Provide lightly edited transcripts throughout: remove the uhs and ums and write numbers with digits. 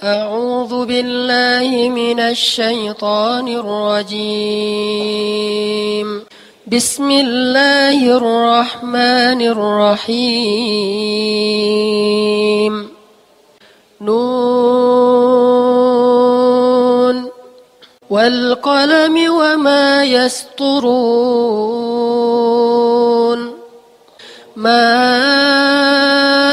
أعوذ بالله من الشيطان الرجيم بسم الله الرحمن الرحيم نون والقلم وما يسطرون ما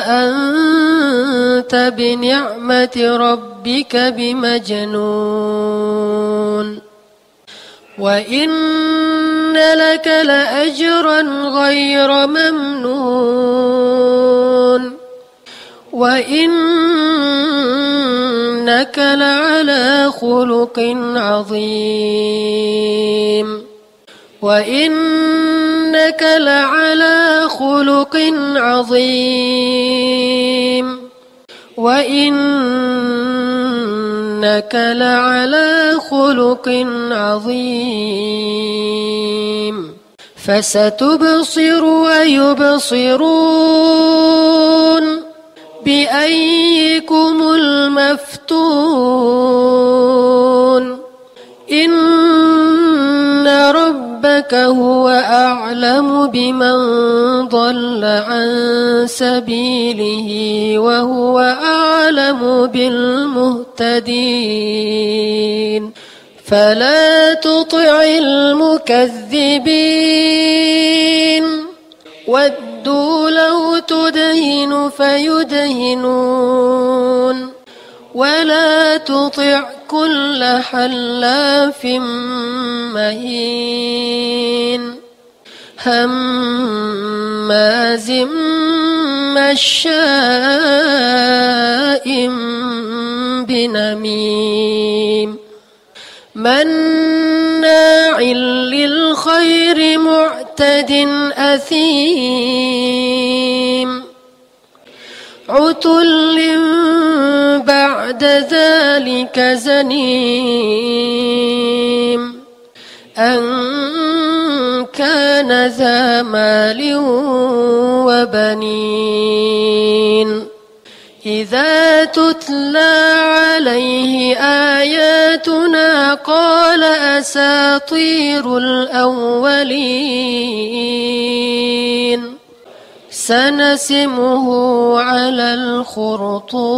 أنت بنعمة ربك بمجنون وإن لك لأجرا غير ممنون وإنك لعلى خلق عظيم وإنك لعلى خلق عظيم وإنك لعلى خلق عظيم فستبصر ويبصرون بأيكم المفتون إن ربك هو أعلم بمن ضل عن سبيله وهو أعلم بالمهتدين فلا تطع المكذبين ودوا لو تدهن فيدهنون ولا تطع كل حلاف مهين هماز مشاء بنميم مناع للخير معتد أثيم عتل بعد ذلك زنيم أن كان ذا مال وبنين إذا تتلى عليه آياتنا قال أساطير الأولين سنسمه على الخرطوم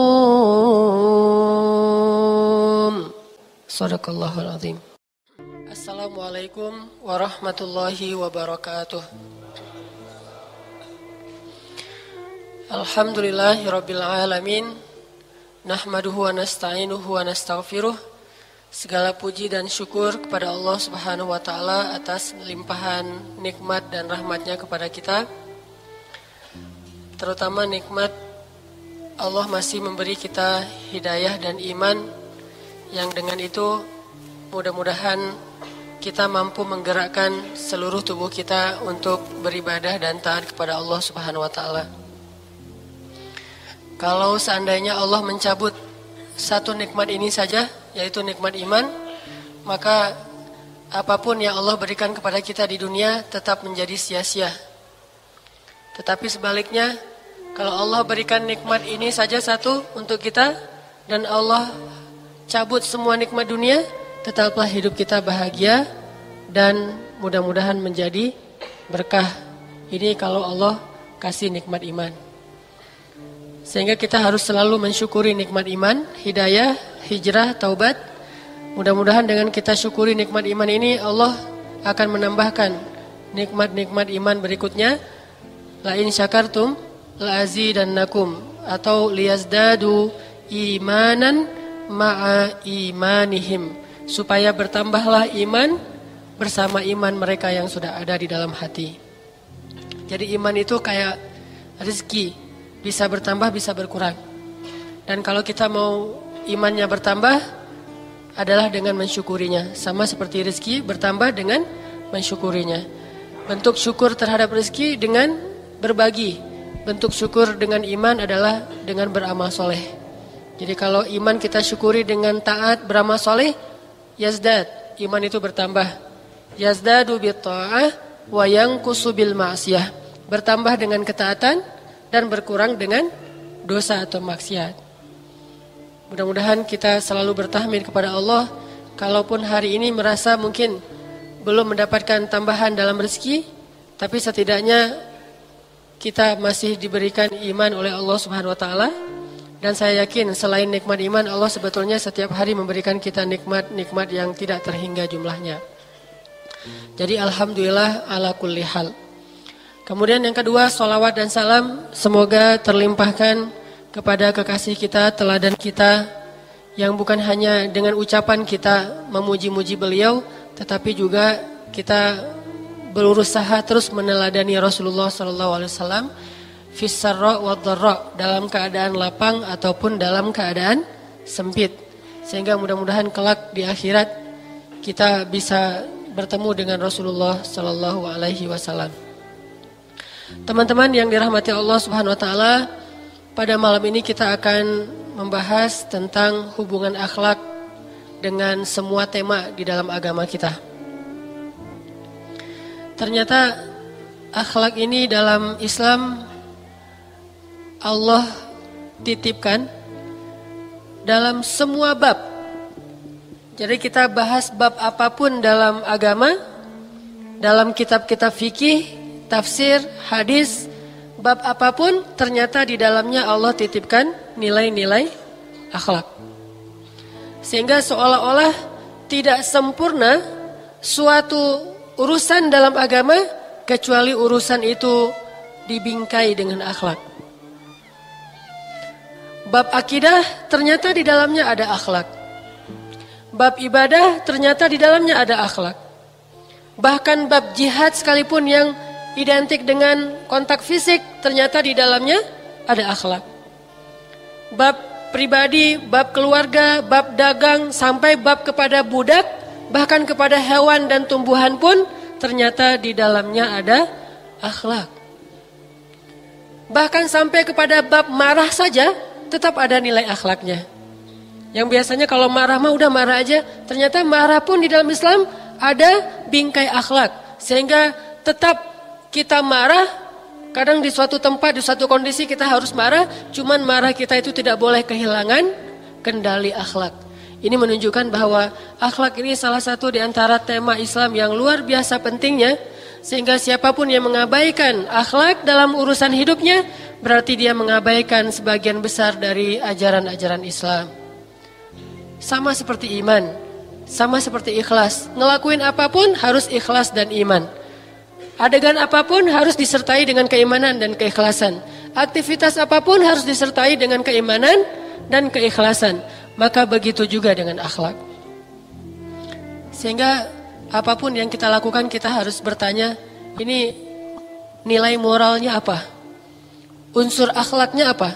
صدق الله العظيم. Assalamualaikum warahmatullahi wabarakatuh. Alhamdulillahirabbil alamin. Nahmaduhu wa nasta'inuhu wa nastaghfiruh. Segala puji dan syukur kepada Allah Subhanahu wa taala atas limpahan nikmat dan rahmatnya kepada kita. Terutama nikmat Allah masih memberi kita hidayah dan iman yang dengan itu mudah-mudahan kita mampu menggerakkan seluruh tubuh kita untuk beribadah dan taat kepada Allah Subhanahu wa taala. Kalau seandainya Allah mencabut satu nikmat ini saja, yaitu nikmat iman, maka apapun yang Allah berikan kepada kita di dunia tetap menjadi sia-sia. Tetapi sebaliknya, kalau Allah berikan nikmat ini saja satu untuk kita dan Allah cabut semua nikmat dunia, tetaplah hidup kita bahagia dan mudah-mudahan menjadi berkah. Ini kalau Allah kasih nikmat iman. Sehingga kita harus selalu mensyukuri nikmat iman, hidayah, hijrah, taubat. Mudah-mudahan dengan kita syukuri nikmat iman ini, Allah akan menambahkan nikmat-nikmat iman berikutnya. La in syakartum la azidannakum atau liyazdadu imanan ma'a imanihim. Supaya bertambahlah iman bersama iman mereka yang sudah ada di dalam hati. Jadi iman itu kayak rezeki, bisa bertambah, bisa berkurang. Dan kalau kita mau imannya bertambah adalah dengan mensyukurinya. Sama seperti rezeki bertambah dengan mensyukurinya. Bentuk syukur terhadap rezeki dengan berbagi. Bentuk syukur dengan iman adalah dengan beramal soleh. Jadi kalau iman kita syukuri dengan taat, beramal soleh, yazdad, iman itu bertambah. Yazdadu bitta'ah wa yanqusu bil ma'siyah. Bertambah dengan ketaatan dan berkurang dengan dosa atau maksiat. Mudah-mudahan kita selalu bertahmid kepada Allah. Kalaupun hari ini merasa mungkin belum mendapatkan tambahan dalam rezeki, tapi setidaknya kita masih diberikan iman oleh Allah Subhanahu wa taala. Dan saya yakin selain nikmat iman, Allah sebetulnya setiap hari memberikan kita nikmat-nikmat yang tidak terhingga jumlahnya. Jadi alhamdulillah ala kulli hal. Kemudian yang kedua, salawat dan salam semoga terlimpahkan kepada kekasih kita, teladan kita, yang bukan hanya dengan ucapan kita memuji-muji beliau, tetapi juga kita berusaha terus meneladani Rasulullah SAW fis sarra wad dharra, dalam keadaan lapang ataupun dalam keadaan sempit, sehingga mudah-mudahan kelak di akhirat kita bisa bertemu dengan Rasulullah SAW. Teman-teman yang dirahmati Allah Subhanahu wa taala, pada malam ini kita akan membahas tentang hubungan akhlak dengan semua tema di dalam agama kita. Ternyata akhlak ini dalam Islam Allah titipkan dalam semua bab. Jadi kita bahas bab apapun dalam agama, dalam kitab-kitab fikih, tafsir, hadis, bab apapun ternyata di dalamnya Allah titipkan nilai-nilai akhlak. Sehingga seolah-olah tidak sempurna suatu urusan dalam agama kecuali urusan itu dibingkai dengan akhlak. Bab akidah ternyata di dalamnya ada akhlak. Bab ibadah ternyata di dalamnya ada akhlak. Bahkan bab jihad sekalipun yang identik dengan kontak fisik ternyata di dalamnya ada akhlak. Bab pribadi, bab keluarga, bab dagang, sampai bab kepada budak, bahkan kepada hewan dan tumbuhan pun ternyata di dalamnya ada akhlak. Bahkan sampai kepada bab marah saja tetap ada nilai akhlaknya. Yang biasanya kalau marah mah udah marah aja, ternyata marah pun di dalam Islam ada bingkai akhlak. Sehingga tetap kita marah, kadang di suatu tempat, di suatu kondisi kita harus marah, cuman marah kita itu tidak boleh kehilangan kendali akhlak. Ini menunjukkan bahwa akhlak ini salah satu di antara tema Islam yang luar biasa pentingnya, sehingga siapapun yang mengabaikan akhlak dalam urusan hidupnya, berarti dia mengabaikan sebagian besar dari ajaran-ajaran Islam. Sama seperti iman, sama seperti ikhlas. Ngelakuin apapun harus ikhlas dan iman. Adegan apapun harus disertai dengan keimanan dan keikhlasan. Aktivitas apapun harus disertai dengan keimanan dan keikhlasan. Maka begitu juga dengan akhlak. Sehingga apapun yang kita lakukan kita harus bertanya, ini nilai moralnya apa? Unsur akhlaknya apa?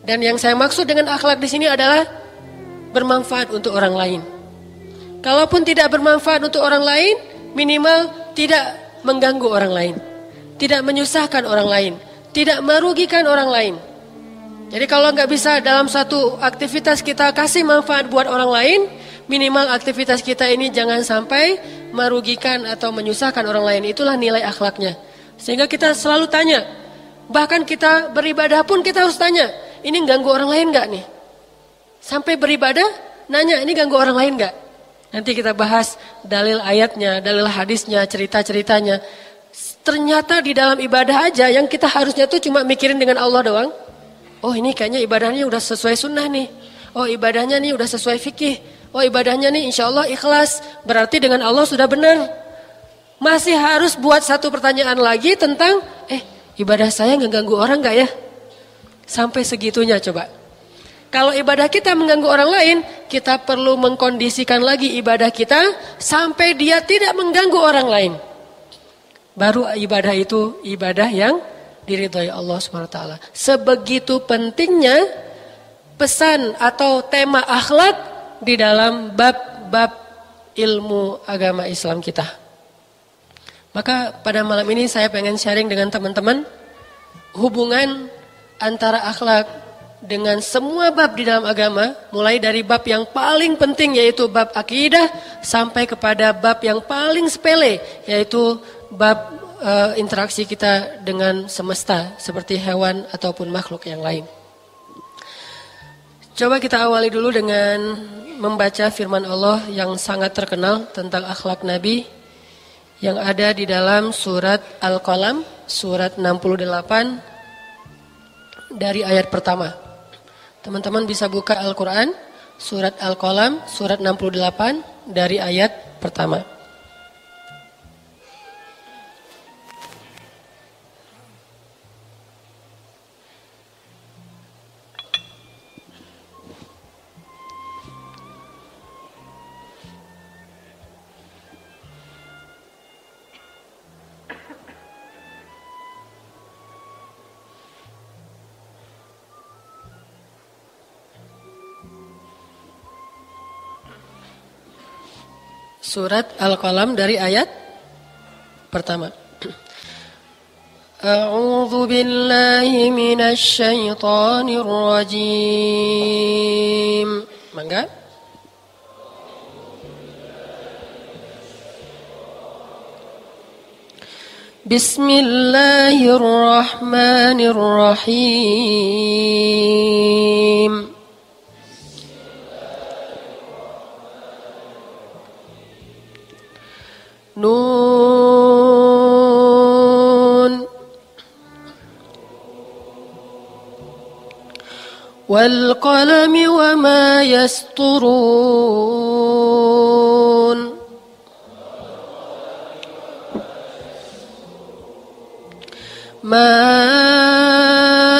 Dan yang saya maksud dengan akhlak di sini adalah bermanfaat untuk orang lain. Kalaupun tidak bermanfaat untuk orang lain, minimal tidak mengganggu orang lain, tidak menyusahkan orang lain, tidak merugikan orang lain. Jadi kalau nggak bisa dalam satu aktivitas kita kasih manfaat buat orang lain, minimal aktivitas kita ini jangan sampai merugikan atau menyusahkan orang lain. Itulah nilai akhlaknya. Sehingga kita selalu tanya, bahkan kita beribadah pun kita harus tanya, ini ganggu orang lain nggak nih? Sampai beribadah, nanya ini ganggu orang lain gak? Nanti kita bahas dalil ayatnya, dalil hadisnya, cerita-ceritanya. Ternyata di dalam ibadah aja yang kita harusnya tuh cuma mikirin dengan Allah doang. Oh ini kayaknya ibadahnya udah sesuai sunnah nih. Oh ibadahnya nih udah sesuai fikih. Oh ibadahnya nih insya Allah ikhlas. Berarti dengan Allah sudah benar. Masih harus buat satu pertanyaan lagi tentang, ibadah saya ngeganggu orang gak ya? Sampai segitunya coba. Kalau ibadah kita mengganggu orang lain, kita perlu mengkondisikan lagi ibadah kita sampai dia tidak mengganggu orang lain. Baru ibadah itu ibadah yang diridhai Allah SWT. Sebegitu pentingnya pesan atau tema akhlak di dalam bab-bab ilmu agama Islam kita. Maka pada malam ini saya pengen sharing dengan teman-teman hubungan antara akhlak dengan semua bab di dalam agama, mulai dari bab yang paling penting yaitu bab akidah sampai kepada bab yang paling sepele yaitu bab interaksi kita dengan semesta seperti hewan ataupun makhluk yang lain. Coba kita awali dulu dengan membaca firman Allah yang sangat terkenal tentang akhlak Nabi yang ada di dalam surat Al-Qalam, surat 68 dari ayat pertama. Teman-teman bisa buka Al-Quran, surat Al-Qalam, surat 68 dari ayat pertama. Surat Al-Qalam dari ayat pertama. A'udzu billahi minasy syaithanir rajim. Mangga. Bismillahirrahmanirrahim. Nun wal qalami wa ma yasturun. Ma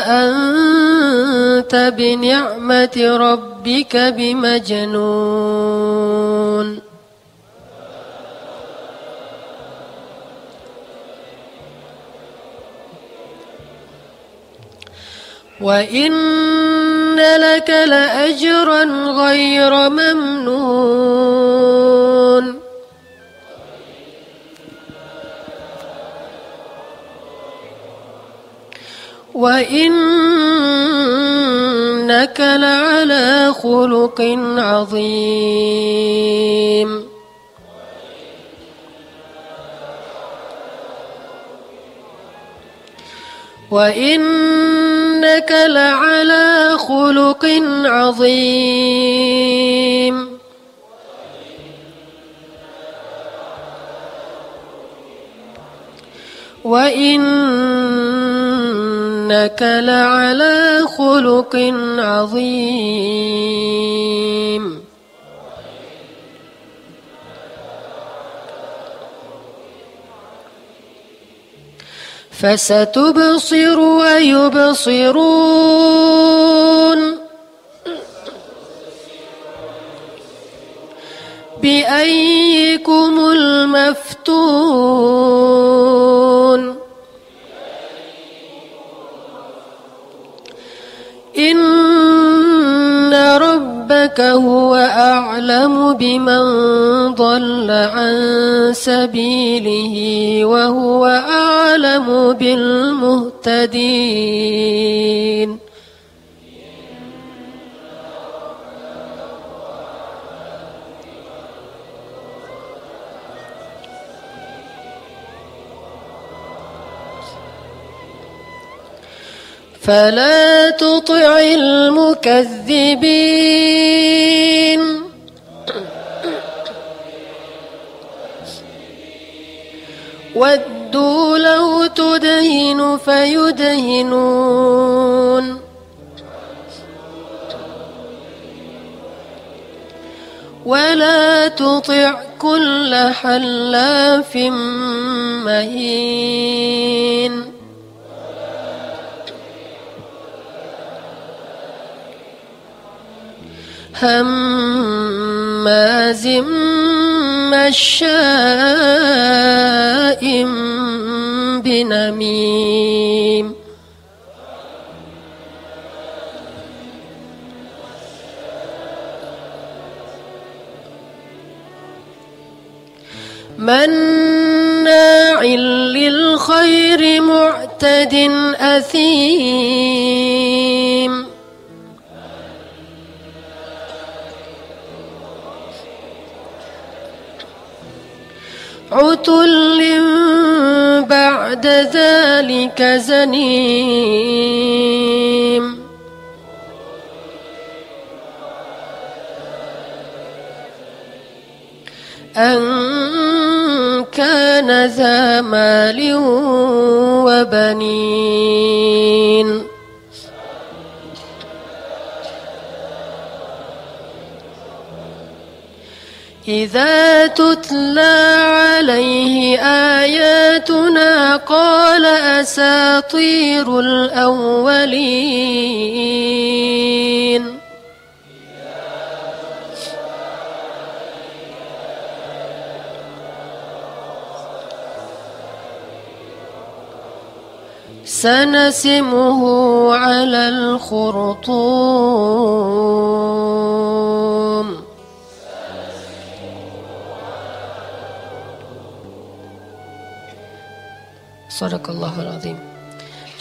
anta bi ni'mati rabbika bimajnun. Wa inna laka la ajran ghayra mamnun. Wa innaka la'ala khuluqin 'azim. Wa innaka la'ala khuluqin 'azim. Wa innaka la'ala khuluqin 'azim. فستبصر ويبصرون بأيكم المفتون إن ربك هو أعلم بمن ضل عن سبيله وهو أعلم بالمهتدين. فلا تطع المكذبين ودوا لو تدهن فيدهنون ولا تطع كل حلاف مهين هماز مشاء بنميم مناع للخير معتد أثيم عتل بعد ذلك زنيم أن كان ذا مال وبنين إذا تتلى عليه آياتنا قال أساطير الأولين سنسمه على الخرطوم Sadaqallahul azim.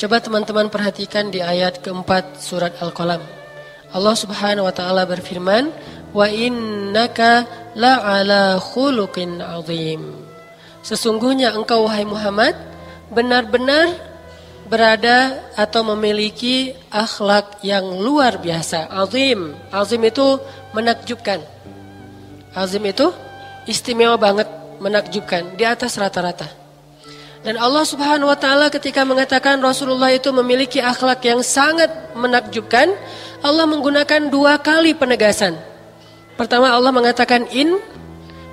Coba teman-teman perhatikan di ayat keempat surat Al-Qalam. Allah Subhanahu wa taala berfirman, "Wa innaka la'ala khuluqin azim." Sesungguhnya engkau wahai Muhammad benar-benar berada atau memiliki akhlak yang luar biasa. Azim. Azim itu menakjubkan. Azim itu istimewa banget, menakjubkan, di atas rata-rata. Dan Allah Subhanahu wa taala ketika mengatakan Rasulullah itu memiliki akhlak yang sangat menakjubkan, Allah menggunakan 2 kali penegasan. Pertama Allah mengatakan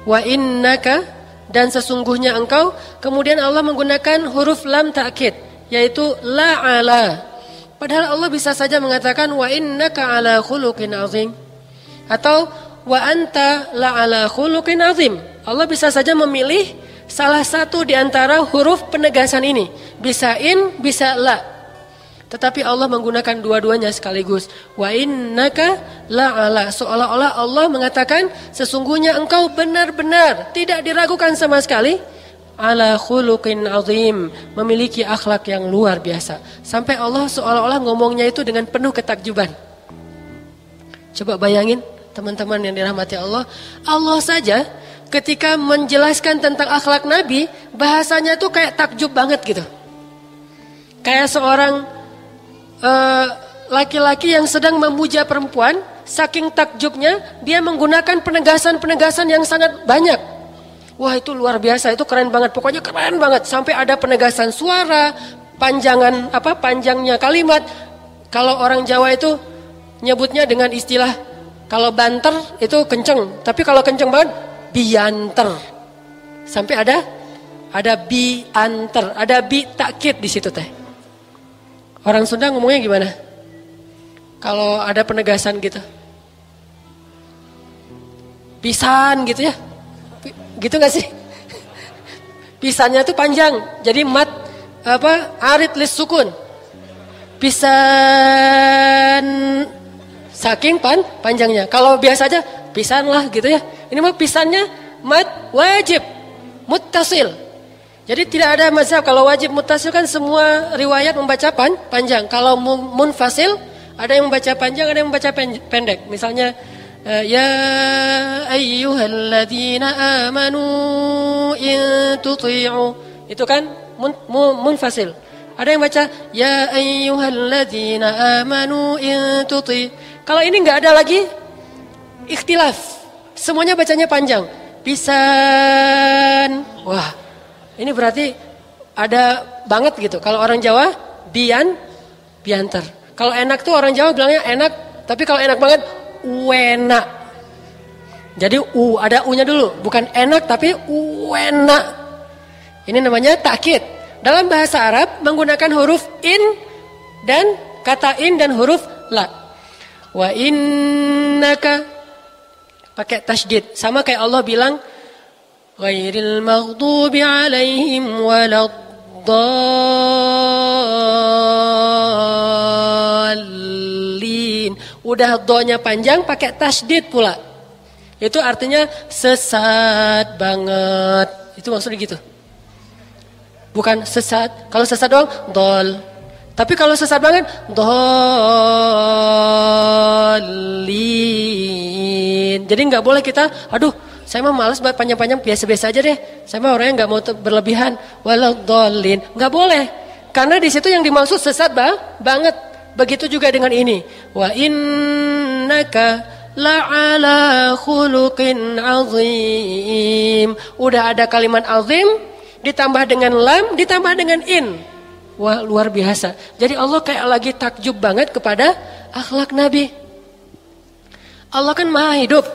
wa innaka, dan sesungguhnya engkau. Kemudian Allah menggunakan huruf lam ta'kid, yaitu la'ala. Padahal Allah bisa saja mengatakan wa innaka ala khuluqin azim, atau wa anta la'ala khuluqin azim. Allah bisa saja memilih salah satu di antara huruf penegasan ini. Bisa bisa la. Tetapi Allah menggunakan dua-duanya sekaligus. Wa innaka la'ala. Seolah-olah Allah mengatakan sesungguhnya engkau benar-benar, tidak diragukan sama sekali, ala khuluqin azim, memiliki akhlak yang luar biasa. Sampai Allah seolah-olah ngomongnya itu dengan penuh ketakjuban. Coba bayangin teman-teman yang dirahmati Allah. Allah saja ketika menjelaskan tentang akhlak Nabi, bahasanya tuh kayak takjub banget gitu. Kayak seorang laki-laki yang sedang memuja perempuan, saking takjubnya dia menggunakan penegasan-penegasan yang sangat banyak. Wah itu luar biasa, itu keren banget, pokoknya keren banget. Sampai ada penegasan suara, panjangnya kalimat. Kalau orang Jawa itu nyebutnya dengan istilah, kalau banter itu kenceng, tapi kalau kenceng banget bianter. Sampai ada bianter, ada bi takkid di situ teh. Orang Sunda ngomongnya gimana? Kalau ada penegasan gitu. Pisan gitu ya. Gitu enggak sih? Pisannya tuh panjang. Jadi mat arid lis sukun. Pisan saking panjangnya. Kalau biasa aja pisan lah gitu ya. Ini mah pisannya mad wajib muttasil. Jadi tidak ada mazhab, kalau wajib muttasil kan semua riwayat membaca panjang. Kalau munfasil ada yang membaca panjang, ada yang membaca pendek. Misalnya ya ayyuhalladzina amanu in tuti'u, itu kan munfasil. Ada yang baca ya ayyuhalladzina amanu in tuti'. Kalau ini enggak ada lagi ikhtilaf. Semuanya bacanya panjang. Pisan. Wah, ini berarti ada banget gitu. Kalau orang Jawa, bianter. Kalau enak tuh orang Jawa bilangnya enak. Tapi kalau enak banget, uena. Jadi ada u-nya dulu. Bukan enak tapi uena. Ini namanya takkid. Dalam bahasa Arab menggunakan huruf in dan kata in dan huruf la. Wa innaka, pakai tasydid, sama kayak Allah bilang ghairil maghdubi alaihim waladdallin. Udah do-nya panjang pakai tasydid pula. Itu artinya sesat banget. Itu maksudnya gitu. Bukan sesat. Kalau sesat doang dol. Tapi kalau sesat banget dolin. Jadi nggak boleh kita, aduh, saya mah malas buat panjang-panjang, biasa-biasa aja deh. Saya mah orangnya nggak mau berlebihan. Walau dolin, nggak boleh. Karena di situ yang dimaksud sesat banget. Begitu juga dengan ini. Wa innaka la'ala khuluqin azim. Udah ada kalimat azim, ditambah dengan lam, ditambah dengan in. Wah, luar biasa. Jadi Allah kayak lagi takjub banget kepada akhlak Nabi. Allah kan maha hidup.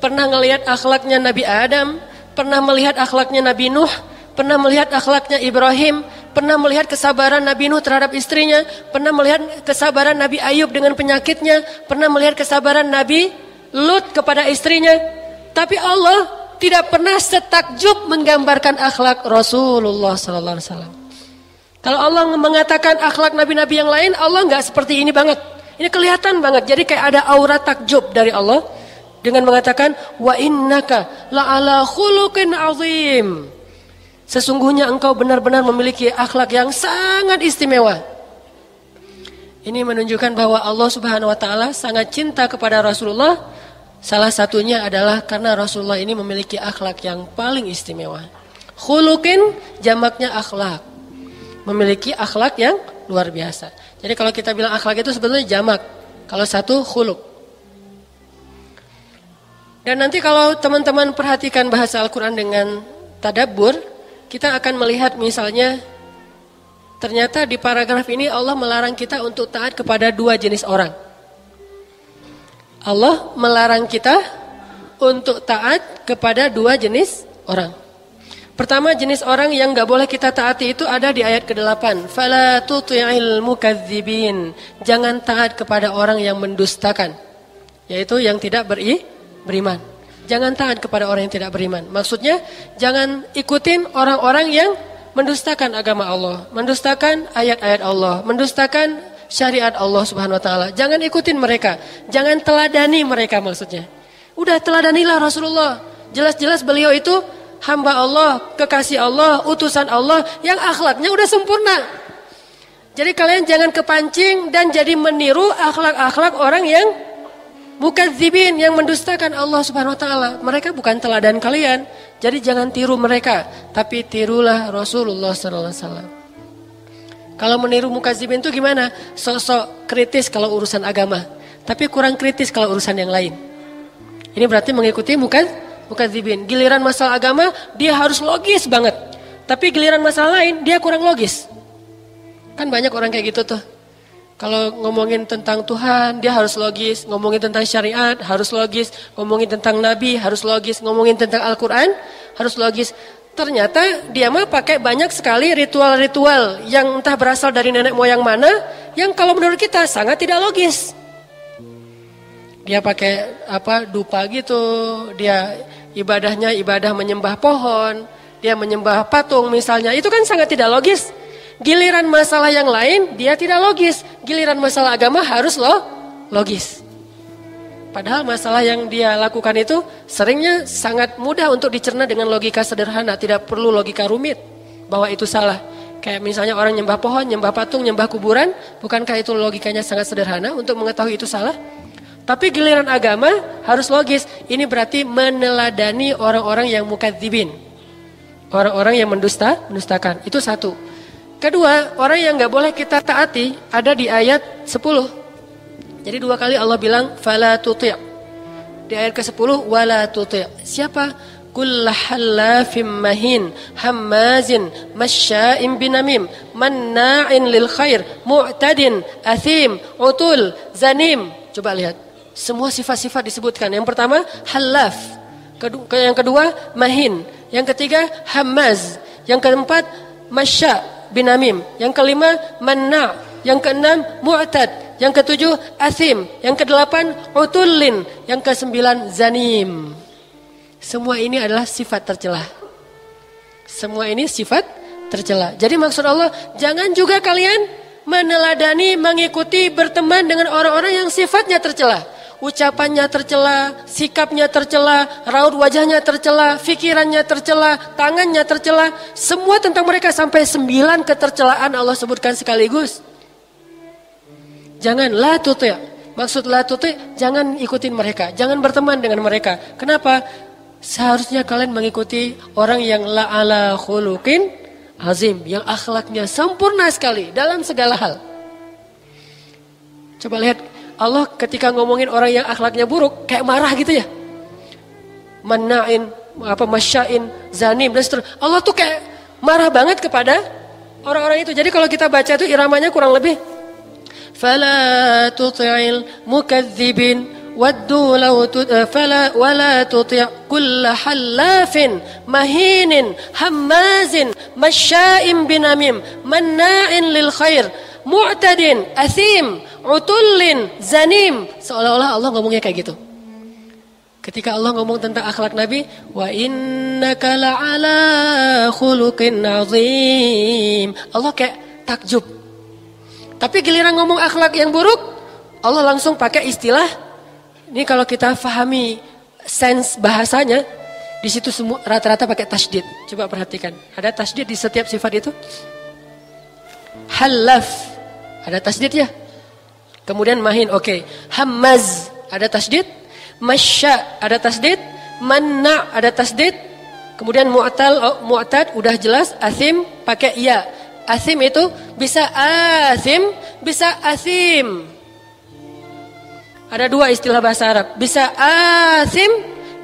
Pernah ngelihat akhlaknya Nabi Adam, pernah melihat akhlaknya Nabi Nuh, pernah melihat akhlaknya Ibrahim, pernah melihat kesabaran Nabi Nuh terhadap istrinya, pernah melihat kesabaran Nabi Ayub dengan penyakitnya, pernah melihat kesabaran Nabi Lut kepada istrinya. Tapi Allah tidak pernah setakjub menggambarkan akhlak Rasulullah sallallahu alaihi wasallam. Kalau Allah mengatakan akhlak nabi-nabi yang lain, Allah enggak seperti ini banget. Ini kelihatan banget. Jadi kayak ada aura takjub dari Allah dengan mengatakan wa innaka la'ala khuluqin azim. Sesungguhnya engkau benar-benar memiliki akhlak yang sangat istimewa. Ini menunjukkan bahwa Allah Subhanahu wa taala sangat cinta kepada Rasulullah. Salah satunya adalah karena Rasulullah ini memiliki akhlak yang paling istimewa. Khuluqin jamaknya akhlak. Memiliki akhlak yang luar biasa. Jadi kalau kita bilang akhlak itu sebetulnya jamak. Kalau satu khuluq. Dan nanti kalau teman-teman perhatikan bahasa Al-Quran dengan tadabbur, kita akan melihat misalnya ternyata di paragraf ini Allah melarang kita untuk taat kepada dua jenis orang. Allah melarang kita untuk taat kepada dua jenis orang. Pertama, jenis orang yang gak boleh kita taati itu ada di ayat ke-8. Fala tuti'il mukadzibin. Jangan taat kepada orang yang mendustakan. Yaitu yang tidak beriman. Jangan taat kepada orang yang tidak beriman. Maksudnya, jangan ikutin orang-orang yang mendustakan agama Allah. Mendustakan ayat-ayat Allah. Mendustakan syariat Allah Subhanahu wa taala. Jangan ikutin mereka. Jangan teladani mereka maksudnya. Udah teladanilah Rasulullah. Jelas-jelas beliau itu hamba Allah, kekasih Allah, utusan Allah yang akhlaknya udah sempurna. Jadi kalian jangan kepancing dan jadi meniru akhlak-akhlak orang yang mukadzibin, yang mendustakan Allah Subhanahu wa taala. Mereka bukan teladan kalian. Jadi jangan tiru mereka, tapi tirulah Rasulullah sallallahu alaihi wasallam. Kalau meniru mukadzibin itu gimana? Sok-sok kritis kalau urusan agama, tapi kurang kritis kalau urusan yang lain. Ini berarti mengikuti mukadzibin. Giliran masalah agama dia harus logis banget, tapi giliran masalah lain dia kurang logis. Kan banyak orang kayak gitu tuh. Kalau ngomongin tentang Tuhan dia harus logis, ngomongin tentang syariat harus logis, ngomongin tentang Nabi harus logis, ngomongin tentang Al-Quran harus logis. Ternyata dia mah pakai banyak sekali ritual-ritual yang entah berasal dari nenek moyang mana, yang kalau menurut kita sangat tidak logis. Dia pakai dupa gitu, dia ibadahnya ibadah menyembah pohon, dia menyembah patung misalnya, itu kan sangat tidak logis. Giliran masalah yang lain dia tidak logis, giliran masalah agama harus logis. Padahal masalah yang dia lakukan itu seringnya sangat mudah untuk dicerna dengan logika sederhana. Tidak perlu logika rumit bahwa itu salah. Kayak misalnya orang nyembah pohon, nyembah patung, nyembah kuburan. Bukankah itu logikanya sangat sederhana untuk mengetahui itu salah? Tapi giliran agama harus logis. Ini berarti meneladani orang-orang yang mukadzibin. Orang-orang yang mendustakan. Itu satu. Kedua, orang yang gak boleh kita taati ada di ayat 10. Jadi dua kali Allah bilang fala tuti'. Di ayat ke-10 wala tuti'. Siapa? Kullahallafim mahin, hammazin, masya'im binamim, manna'in lil khair, mu'tadin, athim, utul, zanim. Coba lihat. Semua sifat-sifat disebutkan. Yang pertama hallaf. Yang kedua mahin. Yang ketiga hammaz. Yang keempat masya' binamim. Yang kelima manna'. Yang keenam mu'tad. Yang ketujuh asim, yang kedelapan utullin, yang kesembilan zanim. Semua ini adalah sifat tercela. Semua ini sifat tercela. Jadi maksud Allah, jangan juga kalian meneladani, mengikuti, berteman dengan orang-orang yang sifatnya tercela. Ucapannya tercela, sikapnya tercela, raut wajahnya tercela, pikirannya tercela, tangannya tercela. Semua tentang mereka sampai 9 ketercelaan Allah sebutkan sekaligus. Jangan la tuti'. Maksud la tuti', jangan ikutin mereka, jangan berteman dengan mereka. Kenapa? Seharusnya kalian mengikuti orang yang la'ala khuluqin azim, yang akhlaknya sempurna sekali dalam segala hal. Coba lihat Allah ketika ngomongin orang yang akhlaknya buruk kayak marah gitu ya. Manna'in, masya'in, zanim dan seterusnya. Allah tuh kayak marah banget kepada orang-orang itu. Jadi kalau kita baca itu iramanya kurang lebih fala tuti'il mukadzibin waddu law fala wala tuti' kulla hallafin mahinin hammazin masya'in binamim manna'in lil khair mu'tadin athim utullin zanim. Seolah-olah Allah ngomongnya kayak gitu. Ketika Allah ngomong tentang akhlak Nabi, wa innaka la'ala khuluqin azim. Allah kayak takjub. Tapi giliran ngomong akhlak yang buruk, Allah langsung pakai istilah. Ini kalau kita fahami sense bahasanya, di situ semua rata-rata pakai tasydid. Coba perhatikan, ada tasydid di setiap sifat itu. Halaf, ada tasydid ya. Kemudian mahin, oke. Hammaz, ada tasydid. Masya, ada tasydid. Manna, ada tasydid. Kemudian mu'tad, udah jelas. Athim, pakai ya. Athim itu bisa athim, bisa athim. Ada dua istilah bahasa Arab. Bisa athim,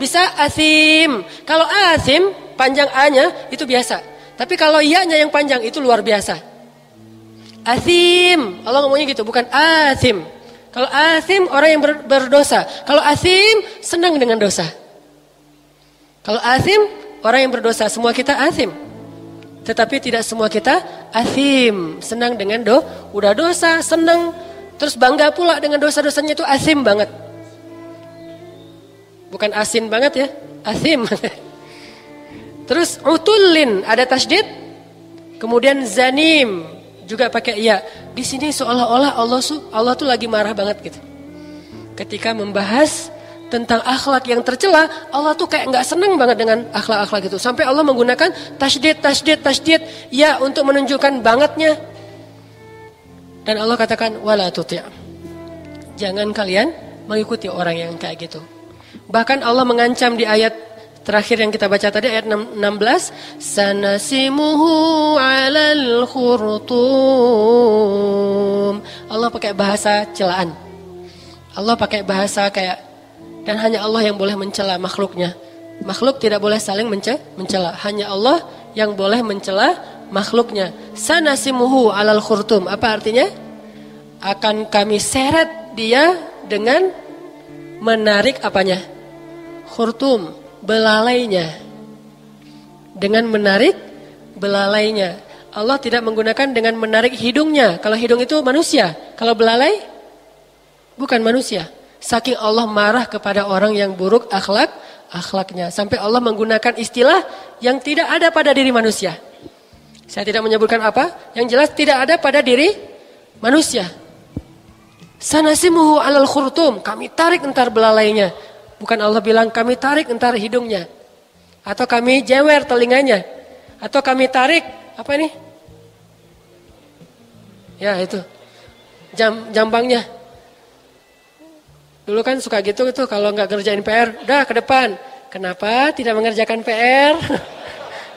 bisa athim. Kalau athim, panjang A-nya itu biasa. Tapi kalau iya-nya yang panjang itu luar biasa. Athim, Allah ngomongnya gitu, bukan athim. Kalau athim orang yang berdosa. Kalau athim senang dengan dosa. Kalau athim orang yang berdosa. Semua kita athim. Tetapi tidak semua kita athim. Senang dengan udah dosa, senang. Terus bangga pula dengan dosa-dosanya itu athim banget. Bukan asin banget ya, athim. Terus utullin ada tasydid. Kemudian zanim juga pakai ya. Di sini seolah-olah Allah tuh lagi marah banget gitu. Ketika membahas tentang akhlak yang tercela, Allah tuh kayak nggak senang banget dengan akhlak-akhlak itu. Sampai Allah menggunakan tasydid ya untuk menunjukkan bangetnya. Dan Allah katakan wala tuti'. Jangan kalian mengikuti orang yang kayak gitu. Bahkan Allah mengancam di ayat terakhir yang kita baca tadi ayat 16, sanasimuhu 'alal khurtum. Allah pakai bahasa celaan. Allah pakai bahasa kayak dan hanya Allah yang boleh mencela makhluknya. Makhluk tidak boleh saling mencela. Hanya Allah yang boleh mencela makhluknya. Sanasimuhu 'alal khurtum. Apa artinya? Akan kami seret dia dengan menarik apanya? Khurtum, belalainya. Dengan menarik belalainya. Allah tidak menggunakan dengan menarik hidungnya. Kalau hidung itu manusia. Kalau belalai bukan manusia. Saking Allah marah kepada orang yang buruk akhlaknya. Sampai Allah menggunakan istilah yang tidak ada pada diri manusia. Saya tidak menyebutkan apa, yang jelas tidak ada pada diri manusia. Sanasimuhu 'alal khurtum, kami tarik entar belalainya. Bukan Allah bilang kami tarik entar hidungnya. Atau kami jewer telinganya. Atau kami tarik, apa ini? Ya itu, jambangnya. Dulu kan suka gitu kalau nggak kerjain PR, udah ke depan. Kenapa tidak mengerjakan PR?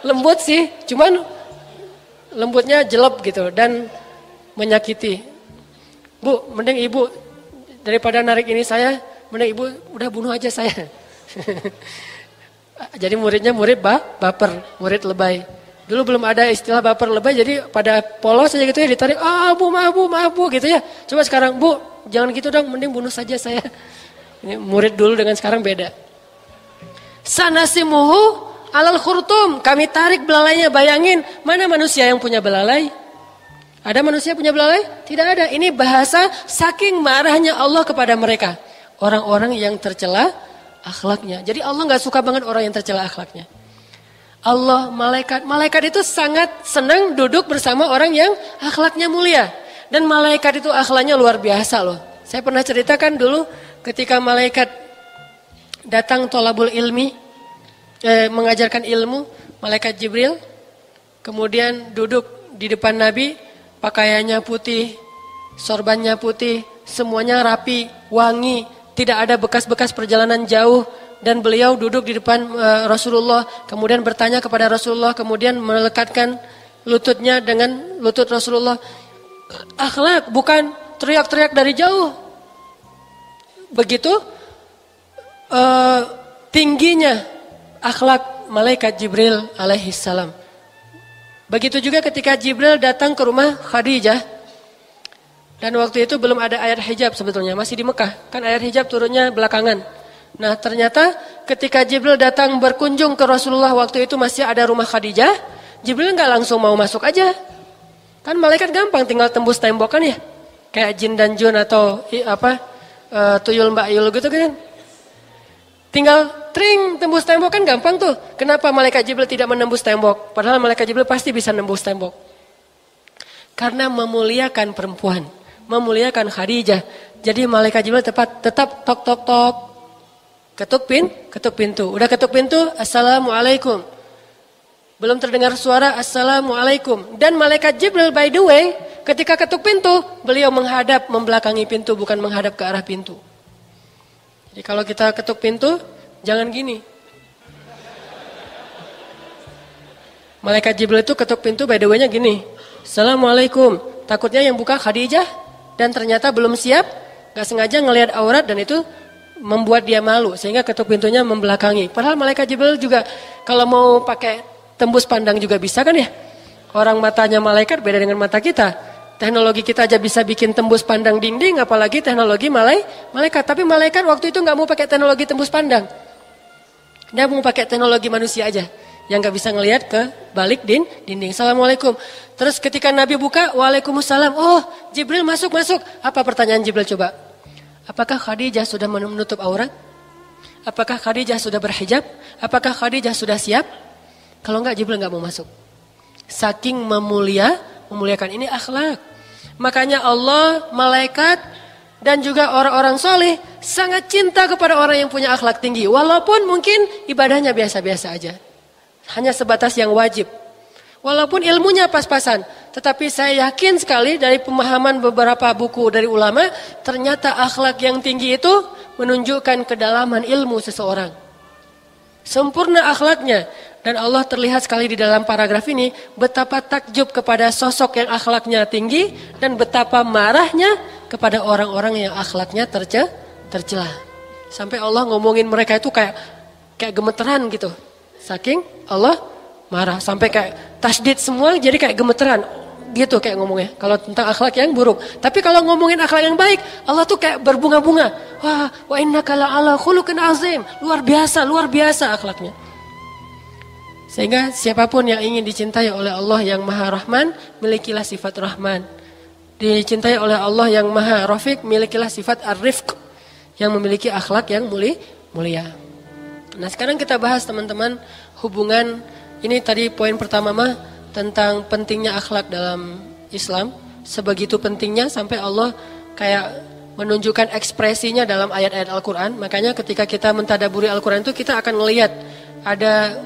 Lembut sih, cuman lembutnya jelek gitu dan menyakiti. Bu, mending ibu daripada narik ini saya, mending ibu udah bunuh aja saya. Jadi muridnya murid baper, murid lebay. Dulu belum ada istilah baper lebay, jadi pada polos aja gitu ya ditarik, maaf bu gitu ya. Coba sekarang bu, jangan gitu dong, mending bunuh saja saya. Ini murid dulu dengan sekarang beda. Sanasimuhu 'alal khurtum, kami tarik belalainya. Bayangin, mana manusia yang punya belalai? Ada manusia punya belalai? Tidak ada. Ini bahasa saking marahnya Allah kepada mereka. Orang-orang yang tercela akhlaknya. Jadi Allah gak suka banget orang yang tercela akhlaknya. Allah, malaikat itu sangat senang duduk bersama orang yang akhlaknya mulia. Dan malaikat itu akhlaknya luar biasa loh. Saya pernah ceritakan dulu ketika malaikat datang tolabul ilmi, mengajarkan ilmu, malaikat Jibril, kemudian duduk di depan Nabi, pakaiannya putih, sorbannya putih, semuanya rapi, wangi, tidak ada bekas-bekas perjalanan jauh. Dan beliau duduk di depan Rasulullah, kemudian bertanya kepada Rasulullah, kemudian melekatkan lututnya dengan lutut Rasulullah. Akhlak, bukan teriak-teriak dari jauh. Begitu tingginya akhlak malaikat Jibril alaihissalam. Begitu juga ketika Jibril datang ke rumah Khadijah. Dan waktu itu belum ada ayat hijab sebetulnya, masih di Mekah. Kan ayat hijab turunnya belakangan. Nah ternyata ketika Jibril datang berkunjung ke Rasulullah waktu itu masih ada rumah Khadijah. Jibril nggak langsung mau masuk aja. Kan malaikat gampang tinggal tembus tembok kan ya. Kayak jin dan jun atau tuyul mbak yul gitu kan. Tinggal tring tembus tembok kan gampang tuh. Kenapa malaikat Jibril tidak menembus tembok? Padahal malaikat Jibril pasti bisa nembus tembok. Karena memuliakan perempuan. Memuliakan Khadijah. Jadi malaikat Jibril tetap tok tok tok. Ketuk pintu. Udah ketuk pintu, assalamualaikum. Belum terdengar suara assalamualaikum. Dan malaikat Jibril by the way, ketika ketuk pintu, beliau menghadap membelakangi pintu, bukan menghadap ke arah pintu. Jadi kalau kita ketuk pintu, jangan gini. Malaikat Jibril itu ketuk pintu by the way-nya gini. Assalamualaikum. Takutnya yang buka Khadijah dan ternyata belum siap, gak sengaja ngelihat aurat dan itu membuat dia malu sehingga ketuk pintunya membelakangi. Padahal malaikat Jibril juga kalau mau pakai tembus pandang juga bisa kan ya? Orang matanya malaikat beda dengan mata kita. Teknologi kita aja bisa bikin tembus pandang dinding, apalagi teknologi malaikat. Tapi malaikat waktu itu nggak mau pakai teknologi tembus pandang. Dia mau pakai teknologi manusia aja. Yang nggak bisa ngelihat ke balik dinding. Assalamualaikum. Terus ketika Nabi buka, waalaikumsalam. Oh, Jibril masuk. Apa pertanyaan Jibril coba? Apakah Khadijah sudah menutup aurat? Apakah Khadijah sudah berhijab? Apakah Khadijah sudah siap? Kalau enggak, Jibril enggak mau masuk. Saking memuliakan ini akhlak. Makanya Allah, malaikat, dan juga orang-orang soleh sangat cinta kepada orang yang punya akhlak tinggi. Walaupun mungkin ibadahnya biasa-biasa aja. Hanya sebatas yang wajib. Walaupun ilmunya pas-pasan. Tetapi saya yakin sekali dari pemahaman beberapa buku dari ulama, ternyata akhlak yang tinggi itu menunjukkan kedalaman ilmu seseorang. Sempurna akhlaknya. Dan Allah terlihat sekali di dalam paragraf ini betapa takjub kepada sosok yang akhlaknya tinggi dan betapa marahnya kepada orang-orang yang akhlaknya tercela. Sampai Allah ngomongin mereka itu kayak gemeteran gitu. Saking Allah marah sampai kayak tasdid semua jadi kayak gemeteran gitu kayak ngomongnya. Kalau tentang akhlak yang buruk. Tapi kalau ngomongin akhlak yang baik, Allah tuh kayak berbunga-bunga. Wah, wa innaka la'ala khuluqin azim. Luar biasa akhlaknya. Sehingga siapapun yang ingin dicintai oleh Allah yang Maha Rahman, milikilah sifat Rahman. Dicintai oleh Allah yang Maha Rafiq, milikilah sifat Ar-Rifq, yang memiliki akhlak yang mulia. Nah sekarang kita bahas teman-teman hubungan, ini tadi poin pertama mah tentang pentingnya akhlak dalam Islam. Sebegitu pentingnya sampai Allah kayak menunjukkan ekspresinya dalam ayat-ayat Al-Quran. Makanya ketika kita mentadaburi Al-Quran itu kita akan melihat ada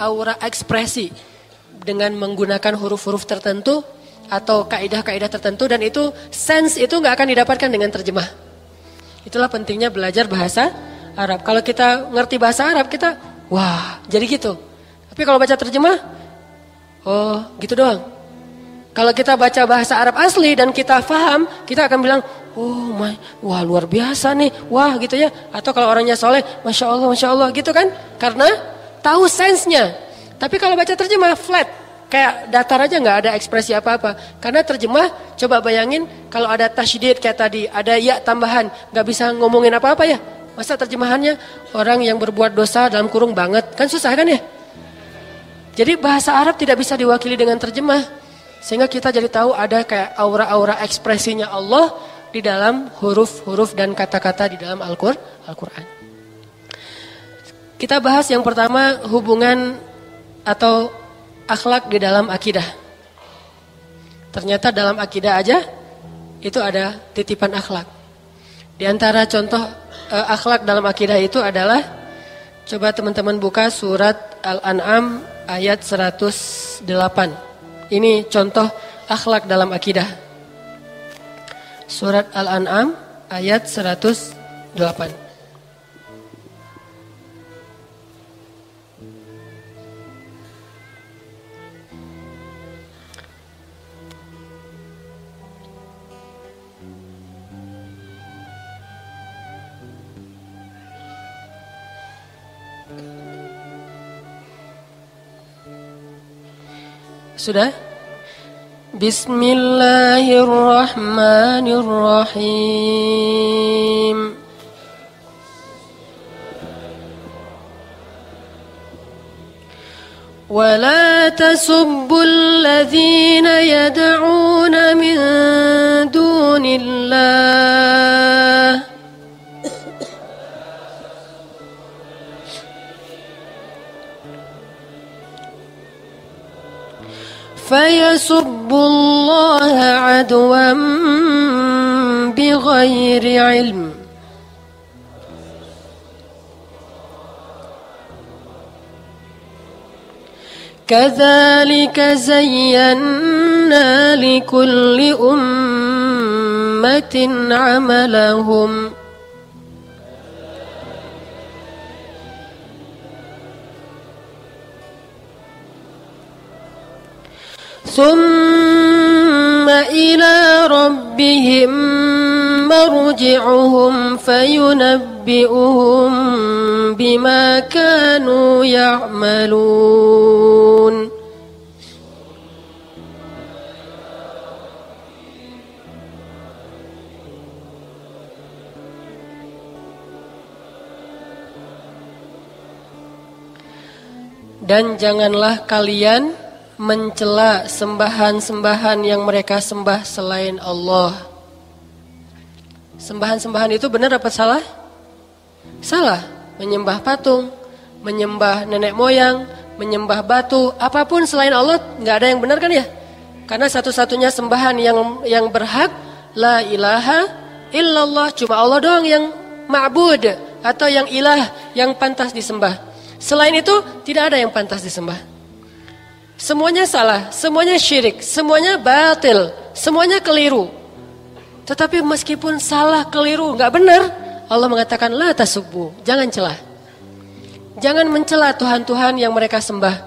aura ekspresi dengan menggunakan huruf-huruf tertentu atau kaidah-kaidah tertentu dan itu sense itu nggak akan didapatkan dengan terjemah. Itulah pentingnya belajar bahasa Arab. Kalau kita ngerti bahasa Arab kita wah jadi gitu. Tapi kalau baca terjemah oh gitu doang. Kalau kita baca bahasa Arab asli dan kita paham, kita akan bilang wah luar biasa nih, wah gitu ya. Atau kalau orangnya soleh, masya Allah gitu kan? Karena tahu sense-nya. Tapi kalau baca terjemah flat, kayak datar aja nggak ada ekspresi apa-apa. Karena terjemah, coba bayangin kalau ada tasydid kayak tadi, ada ya tambahan, nggak bisa ngomongin apa-apa ya. Masa terjemahannya orang yang berbuat dosa dalam kurung banget, kan susah kan ya? Jadi bahasa Arab tidak bisa diwakili dengan terjemah. Sehingga kita jadi tahu ada kayak aura-aura ekspresinya Allah di dalam huruf-huruf dan kata-kata di dalam Al-Quran. Kita bahas yang pertama hubungan atau akhlak di dalam akidah. Ternyata dalam akidah aja itu ada titipan akhlak. Di antara contoh akhlak dalam akidah itu adalah coba teman-teman buka surat Al-An'am ayat 108. Ini contoh akhlak dalam akidah. Surat Al-An'am ayat 108. Sudah? Bismillahirrahmanirrahim. ولا تسبوا الذين يدعون من دون الله فيسبوا الله عدوا بغير علم كذلك زينا لكل أمة عملهم ثم إلى ربهم مرجعهم فينبئهم بما كانوا يعملون. Dan janganlah kalian mencela sembahan-sembahan yang mereka sembah selain Allah. Sembahan-sembahan itu benar apa salah? Salah. Menyembah patung, menyembah nenek moyang, menyembah batu, apapun selain Allah nggak ada yang benar kan ya? Karena satu-satunya sembahan yang berhak la ilaha illallah, cuma Allah doang yang ma'bud atau yang ilah, yang pantas disembah. Selain itu tidak ada yang pantas disembah. Semuanya salah, semuanya syirik, semuanya batil, semuanya keliru. Tetapi meskipun salah, keliru, nggak benar, Allah mengatakan la tasubbu, jangan celah. Jangan mencela Tuhan-Tuhan yang mereka sembah.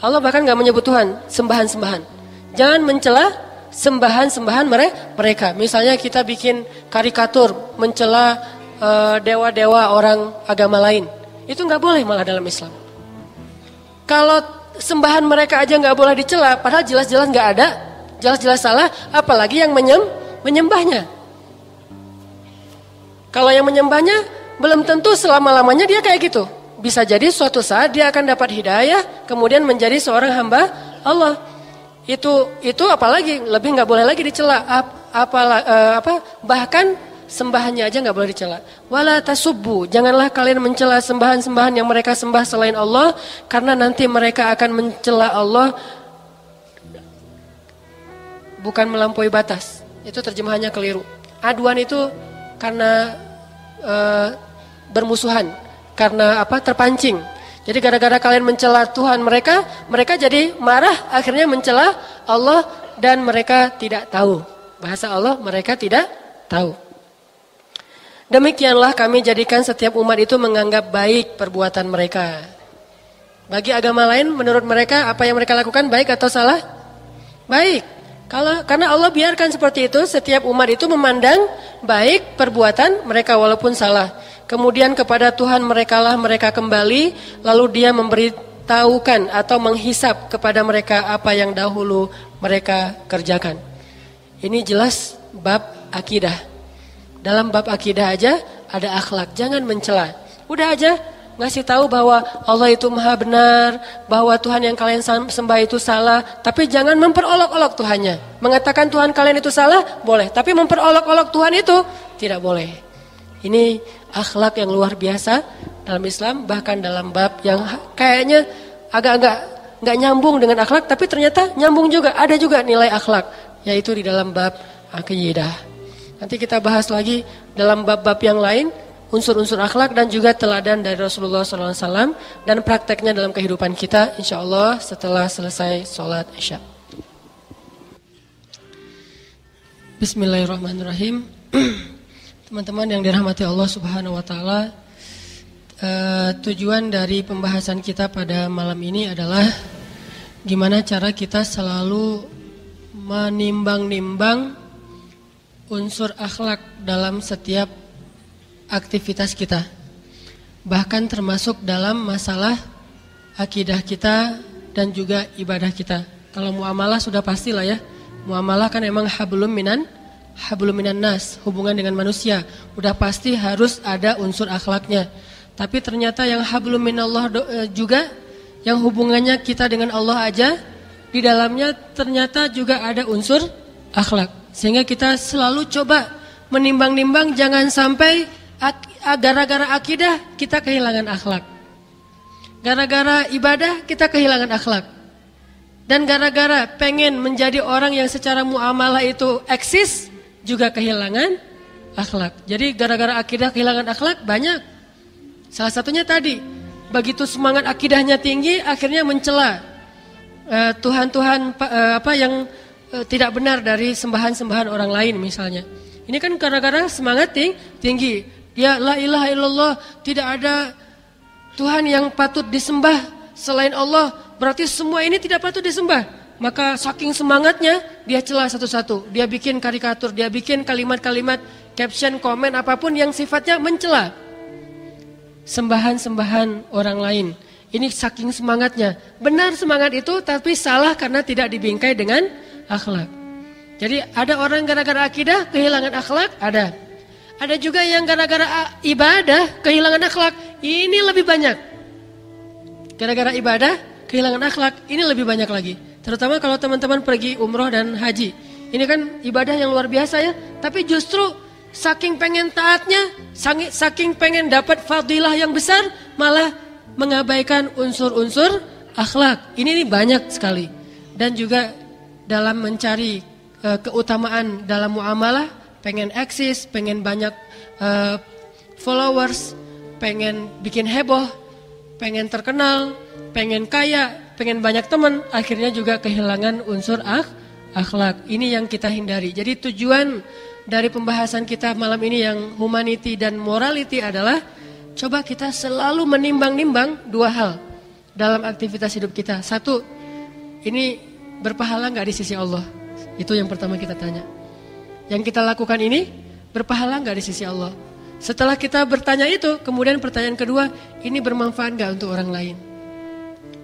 Allah bahkan nggak menyebut Tuhan, sembahan-sembahan. Jangan mencela sembahan-sembahan mereka. Misalnya kita bikin karikatur mencela dewa-dewa orang agama lain. Itu nggak boleh malah dalam Islam. Kalau sembahan mereka aja nggak boleh dicela, padahal jelas-jelas nggak ada, jelas-jelas salah, apalagi yang menyembahnya. Kalau yang menyembahnya belum tentu selama-lamanya dia kayak gitu. Bisa jadi suatu saat dia akan dapat hidayah, kemudian menjadi seorang hamba Allah. Itu apalagi lebih nggak boleh lagi dicela. Bahkan sembahannya aja nggak boleh dicela. Wala tasubbu, janganlah kalian mencela sembahan-sembahan yang mereka sembah selain Allah, karena nanti mereka akan mencela Allah bukan melampaui batas. Itu terjemahannya keliru. Aduan itu karena bermusuhan, karena terpancing. Jadi gara-gara kalian mencela Tuhan mereka jadi marah, akhirnya mencela Allah dan mereka tidak tahu. Bahasa Allah mereka tidak tahu. Demikianlah kami jadikan setiap umat itu menganggap baik perbuatan mereka. Bagi agama lain menurut mereka apa yang mereka lakukan baik atau salah? Baik. Karena Allah biarkan seperti itu, setiap umat itu memandang baik perbuatan mereka walaupun salah. Kemudian kepada Tuhan merekalah mereka kembali, lalu Dia memberitahukan atau menghisap kepada mereka apa yang dahulu mereka kerjakan. Ini jelas bab akidah. Dalam bab akidah aja ada akhlak, jangan mencela. Udah aja ngasih tahu bahwa Allah itu maha benar, bahwa Tuhan yang kalian sembah itu salah, tapi jangan memperolok-olok Tuhannya. Mengatakan Tuhan kalian itu salah, boleh, tapi memperolok-olok Tuhan itu tidak boleh. Ini akhlak yang luar biasa dalam Islam, bahkan dalam bab yang kayaknya agak-agak nggak nyambung dengan akhlak, tapi ternyata nyambung juga, ada juga nilai akhlak, yaitu di dalam bab akidah. Nanti kita bahas lagi dalam bab-bab yang lain, unsur-unsur akhlak dan juga teladan dari Rasulullah SAW dan prakteknya dalam kehidupan kita, insya Allah setelah selesai sholat Isya. Bismillahirrahmanirrahim. Teman-teman yang dirahmati Allah Subhanahu Wa Taala, tujuan dari pembahasan kita pada malam ini adalah gimana cara kita selalu menimbang-nimbang unsur akhlak dalam setiap aktivitas kita. Bahkan termasuk dalam masalah akidah kita dan juga ibadah kita. Kalau muamalah sudah pastilah ya. Muamalah kan emang hablum minan nas, hubungan dengan manusia. Udah pasti harus ada unsur akhlaknya. Tapi ternyata yang hablum minallah juga, yang hubungannya kita dengan Allah aja, di dalamnya ternyata juga ada unsur akhlak. Sehingga kita selalu coba menimbang-nimbang, jangan sampai gara-gara akidah kita kehilangan akhlak. Gara-gara ibadah kita kehilangan akhlak. Dan gara-gara pengen menjadi orang yang secara muamalah itu eksis, juga kehilangan akhlak. Jadi gara-gara akidah kehilangan akhlak banyak. Salah satunya tadi, begitu semangat akidahnya tinggi, akhirnya mencela Tuhan-Tuhan yang tidak benar dari sembahan-sembahan orang lain misalnya. Ini kan gara-gara semangat tinggi. Dia la ilaha illallah, tidak ada Tuhan yang patut disembah selain Allah, berarti semua ini tidak patut disembah. Maka saking semangatnya dia celah satu-satu. Dia bikin karikatur, dia bikin kalimat-kalimat, caption, komen, apapun yang sifatnya mencela sembahan-sembahan orang lain. Ini saking semangatnya. Benar semangat itu, tapi salah karena tidak dibingkai dengan akhlak. Jadi ada orang gara-gara akidah kehilangan akhlak, ada. Ada juga yang gara-gara ibadah kehilangan akhlak. Ini lebih banyak. Gara-gara ibadah kehilangan akhlak, ini lebih banyak lagi. Terutama kalau teman-teman pergi umroh dan haji. Ini kan ibadah yang luar biasa ya. Tapi justru saking pengen taatnya, saking pengen dapat fadilah yang besar, malah mengabaikan unsur-unsur akhlak. Ini banyak sekali. Dan juga dalam mencari keutamaan dalam muamalah, pengen eksis, pengen banyak followers, pengen bikin heboh, pengen terkenal, pengen kaya, pengen banyak teman, akhirnya juga kehilangan unsur akhlak. Ini yang kita hindari. Jadi tujuan dari pembahasan kita malam ini yang humanity dan morality adalah coba kita selalu menimbang-nimbang dua hal dalam aktivitas hidup kita. Satu, ini berpahala gak di sisi Allah? Itu yang pertama kita tanya. Yang kita lakukan ini berpahala gak di sisi Allah? Setelah kita bertanya itu, kemudian pertanyaan kedua, ini bermanfaat gak untuk orang lain?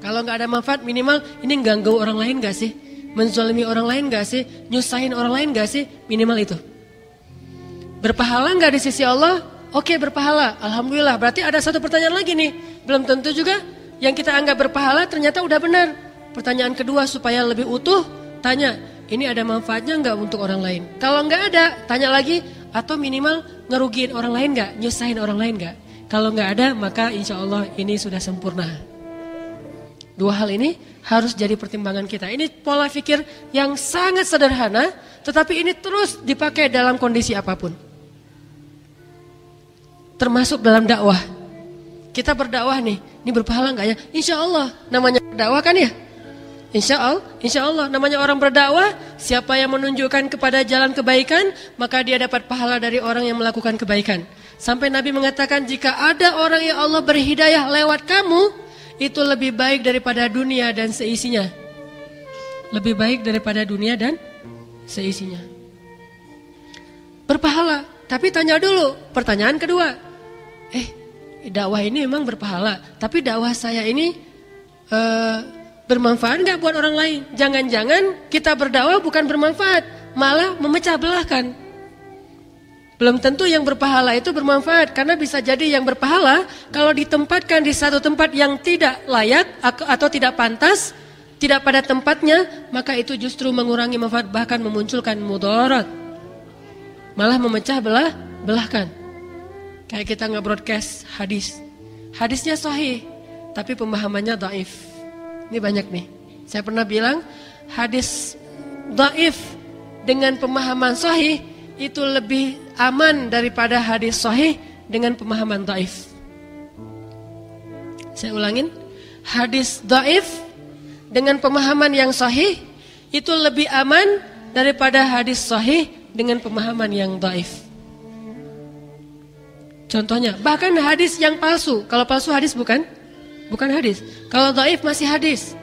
Kalau gak ada manfaat, minimal ini ganggu orang lain gak sih? Menzalimi orang lain gak sih? Nyusahin orang lain gak sih? Minimal itu. Berpahala gak di sisi Allah? Oke, berpahala, alhamdulillah. Berarti ada satu pertanyaan lagi nih. Belum tentu juga yang kita anggap berpahala ternyata udah benar. Pertanyaan kedua supaya lebih utuh, tanya, ini ada manfaatnya enggak untuk orang lain? Kalau enggak ada, tanya lagi, atau minimal ngerugiin orang lain enggak? Nyusahin orang lain enggak? Kalau enggak ada, maka insya Allah ini sudah sempurna. Dua hal ini harus jadi pertimbangan kita. Ini pola pikir yang sangat sederhana, tetapi ini terus dipakai dalam kondisi apapun. Termasuk dalam dakwah. Kita berdakwah nih, ini berpahala enggak ya? Insya Allah, namanya berdakwah kan ya? Insya Allah, namanya orang berdakwah, siapa yang menunjukkan kepada jalan kebaikan, maka dia dapat pahala dari orang yang melakukan kebaikan. Sampai Nabi mengatakan, jika ada orang yang Allah beri hidayah lewat kamu, itu lebih baik daripada dunia dan seisinya. Lebih baik daripada dunia dan seisinya. Berpahala, tapi tanya dulu, pertanyaan kedua. Dakwah ini memang berpahala, tapi dakwah saya ini bermanfaat gak buat orang lain? Jangan-jangan kita berdakwah bukan bermanfaat, malah memecah belahkan. Belum tentu yang berpahala itu bermanfaat, karena bisa jadi yang berpahala kalau ditempatkan di satu tempat yang tidak layak atau tidak pantas, tidak pada tempatnya, maka itu justru mengurangi manfaat, bahkan memunculkan mudarat, malah memecah belahkan. Kayak kita nge-broadcast hadis, hadisnya sahih tapi pemahamannya dhaif. Ini banyak nih. Saya pernah bilang hadis dhaif dengan pemahaman sahih itu lebih aman daripada hadis sahih dengan pemahaman dhaif. Saya ulangin, hadis dhaif dengan pemahaman yang sahih itu lebih aman daripada hadis sahih dengan pemahaman yang dhaif. Contohnya, bahkan hadis yang palsu. Kalau palsu hadis bukan hadis. Kalau dhaif masih hadis.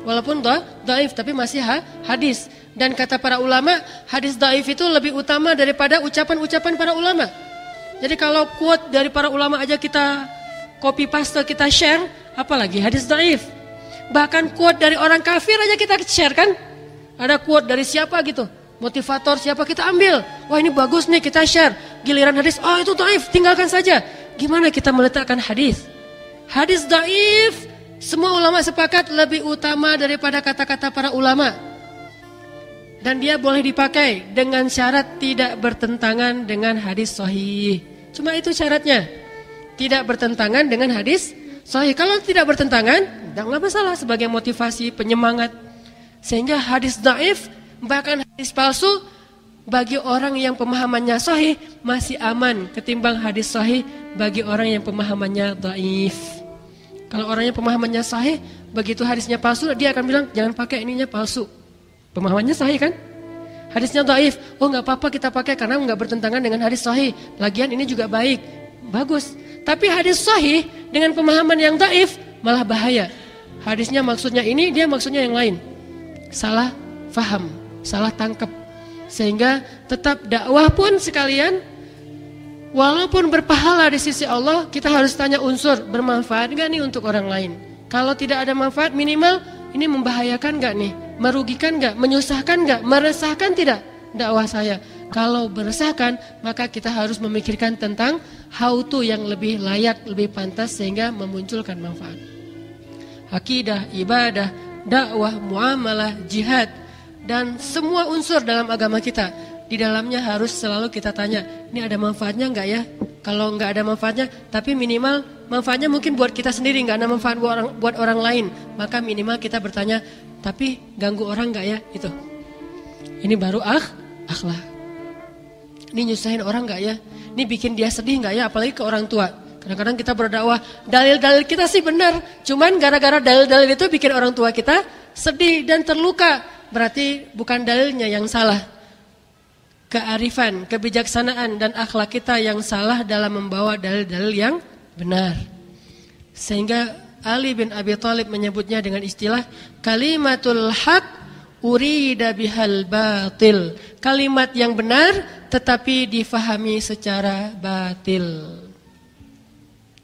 Walaupun dhaif tapi masih hadis. Dan kata para ulama, hadis dhaif itu lebih utama daripada ucapan-ucapan para ulama. Jadi kalau quote dari para ulama aja kita copy paste, kita share, apalagi hadis dhaif. Bahkan quote dari orang kafir aja kita share kan. Ada quote dari siapa gitu, motivator siapa kita ambil. Wah ini bagus nih kita share. Giliran hadis, oh itu dhaif, tinggalkan saja. Gimana kita meletakkan hadis? Hadis dhaif, semua ulama sepakat lebih utama daripada kata-kata para ulama. Dan dia boleh dipakai dengan syarat tidak bertentangan dengan hadis sahih. Cuma itu syaratnya. Tidak bertentangan dengan hadis sahih. Kalau tidak bertentangan, enggak masalah sebagai motivasi, penyemangat. Sehingga hadis dhaif, bahkan hadis palsu, bagi orang yang pemahamannya sahih masih aman ketimbang hadis sahih bagi orang yang pemahamannya dhaif. Kalau orangnya pemahamannya sahih, begitu hadisnya palsu, dia akan bilang jangan pakai ininya palsu. Pemahamannya sahih kan? Hadisnya dhaif, oh nggak apa-apa kita pakai karena nggak bertentangan dengan hadis sahih. Lagian ini juga baik, bagus. Tapi hadis sahih dengan pemahaman yang dhaif malah bahaya. Hadisnya maksudnya ini, dia maksudnya yang lain. Salah faham, salah tangkap. Sehingga tetap dakwah pun sekalian, walaupun berpahala di sisi Allah, kita harus tanya unsur, bermanfaat gak nih untuk orang lain? Kalau tidak ada manfaat, minimal ini membahayakan gak nih? Merugikan gak? Menyusahkan gak? Meresahkan tidak dakwah saya? Kalau meresahkan, maka kita harus memikirkan tentang how to yang lebih layak, lebih pantas sehingga memunculkan manfaat. Akidah, ibadah, dakwah, muamalah, jihad, dan semua unsur dalam agama kita. Di dalamnya harus selalu kita tanya, ini ada manfaatnya enggak ya? Kalau enggak ada manfaatnya, tapi minimal manfaatnya mungkin buat kita sendiri, enggak ada manfaat buat orang lain. Maka minimal kita bertanya, tapi ganggu orang enggak ya? Itu. Ini baru akhlak. Ini nyusahin orang enggak ya? Ini bikin dia sedih enggak ya? Apalagi ke orang tua. Kadang-kadang kita berdakwah, dalil-dalil kita sih benar. Cuman gara-gara dalil-dalil itu bikin orang tua kita sedih dan terluka. Berarti bukan dalilnya yang salah. Kearifan, kebijaksanaan dan akhlak kita yang salah dalam membawa dalil-dalil yang benar. Sehingga Ali bin Abi Thalib menyebutnya dengan istilah kalimatul haq urida bihal batil. Kalimat yang benar tetapi difahami secara batil.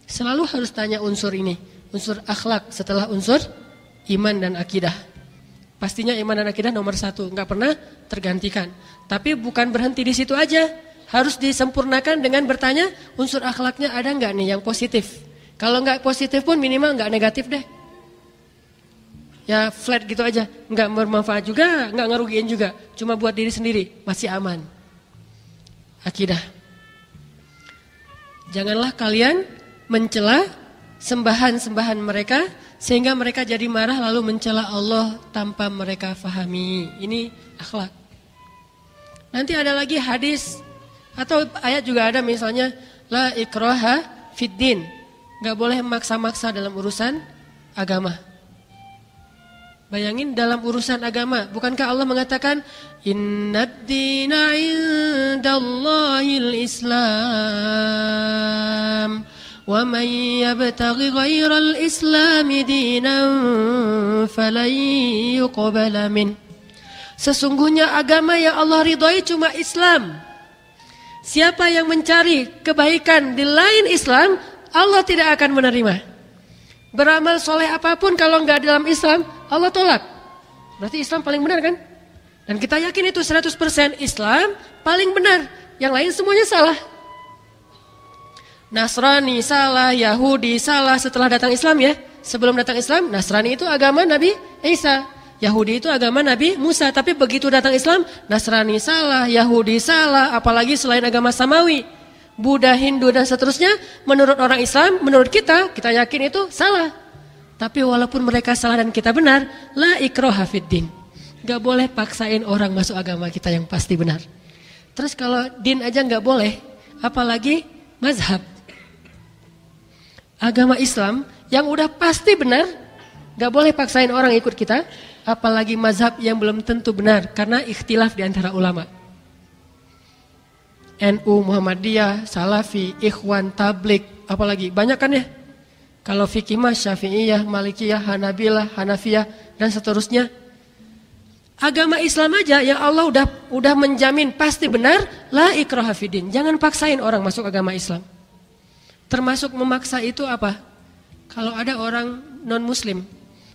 Selalu harus tanya unsur ini, unsur akhlak setelah unsur iman dan akidah. Pastinya iman dan akidah nomor 1, nggak pernah tergantikan. Tapi bukan berhenti di situ aja, harus disempurnakan dengan bertanya unsur akhlaknya ada nggak nih yang positif. Kalau nggak positif pun minimal nggak negatif deh. Ya flat gitu aja, nggak bermanfaat juga, nggak ngerugiin juga, cuma buat diri sendiri masih aman. Akidah. Janganlah kalian mencela sembahan-sembahan mereka sehingga mereka jadi marah lalu mencela Allah tanpa mereka fahami. Ini akhlak. Nanti ada lagi hadis atau ayat juga ada misalnya la ikraha fiddin. Enggak boleh maksa-maksa dalam urusan agama. Bayangin dalam urusan agama, bukankah Allah mengatakan innad-dina 'indallahil Islam. Wa man yabtaghi ghairal islami dinan falan yuqbala min. Sesungguhnya agama yang Allah ridhai cuma Islam. Siapa yang mencari kebaikan di lain Islam, Allah tidak akan menerima. Beramal soleh apapun kalau enggak dalam Islam, Allah tolak. Berarti Islam paling benar kan? Dan kita yakin itu 100% Islam paling benar. Yang lain semuanya salah. Nasrani salah, Yahudi salah setelah datang Islam ya. Sebelum datang Islam, Nasrani itu agama Nabi Isa. Yahudi itu agama Nabi Musa. Tapi begitu datang Islam, Nasrani salah, Yahudi salah. Apalagi selain agama Samawi. Buddha, Hindu dan seterusnya. Menurut orang Islam, menurut kita yakin itu salah. Tapi walaupun mereka salah dan kita benar, la ikraha fiddin. Gak boleh paksain orang masuk agama kita yang pasti benar. Terus kalau din aja gak boleh, apalagi mazhab. Agama Islam yang udah pasti benar, gak boleh paksain orang ikut kita, apalagi mazhab yang belum tentu benar, karena ikhtilaf di antara ulama. NU, Muhammadiyah, Salafi, Ikhwan, Tablik, apalagi banyak kan ya? Kalau fikih mah Syafi'iyah, Malikiyah, Hanabilah, Hanafiyah dan seterusnya. Agama Islam aja yang Allah udah menjamin pasti benar, la ikraha fiddin. Jangan paksain orang masuk agama Islam. Termasuk memaksa itu apa? Kalau ada orang non muslim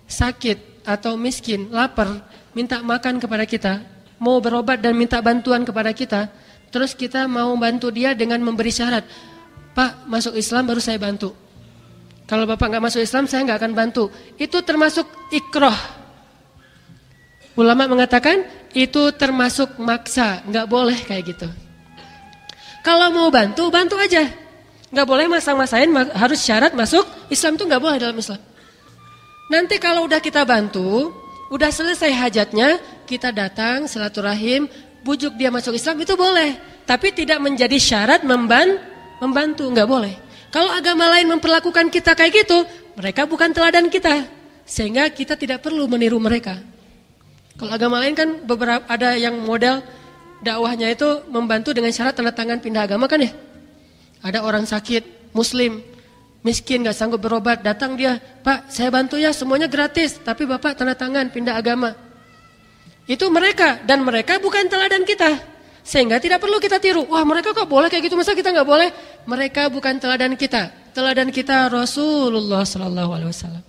sakit atau miskin, lapar, minta makan kepada kita, mau berobat dan minta bantuan kepada kita, terus kita mau bantu dia dengan memberi syarat, Pak masuk Islam baru saya bantu. Kalau Bapak nggak masuk Islam saya nggak akan bantu. Itu termasuk ikrah. Ulama mengatakan itu termasuk maksa, nggak boleh kayak gitu. Kalau mau bantu, bantu aja. Nggak boleh masang-masain harus syarat masuk Islam, tuh nggak boleh dalam Islam. Nanti kalau udah kita bantu, udah selesai hajatnya, kita datang silaturahim, bujuk dia masuk Islam, itu boleh. Tapi tidak menjadi syarat membantu, nggak boleh. Kalau agama lain memperlakukan kita kayak gitu, mereka bukan teladan kita, sehingga kita tidak perlu meniru mereka. Kalau agama lain kan beberapa ada yang model dakwahnya itu membantu dengan syarat tanda tangan pindah agama kan ya. Ada orang sakit, muslim, miskin gak sanggup berobat, datang dia, Pak saya bantu ya semuanya gratis, tapi Bapak tanda tangan pindah agama. Itu mereka, dan mereka bukan teladan kita, sehingga tidak perlu kita tiru. Wah mereka kok boleh kayak gitu, masa kita gak boleh? Mereka bukan teladan kita, teladan kita Rasulullah SAW.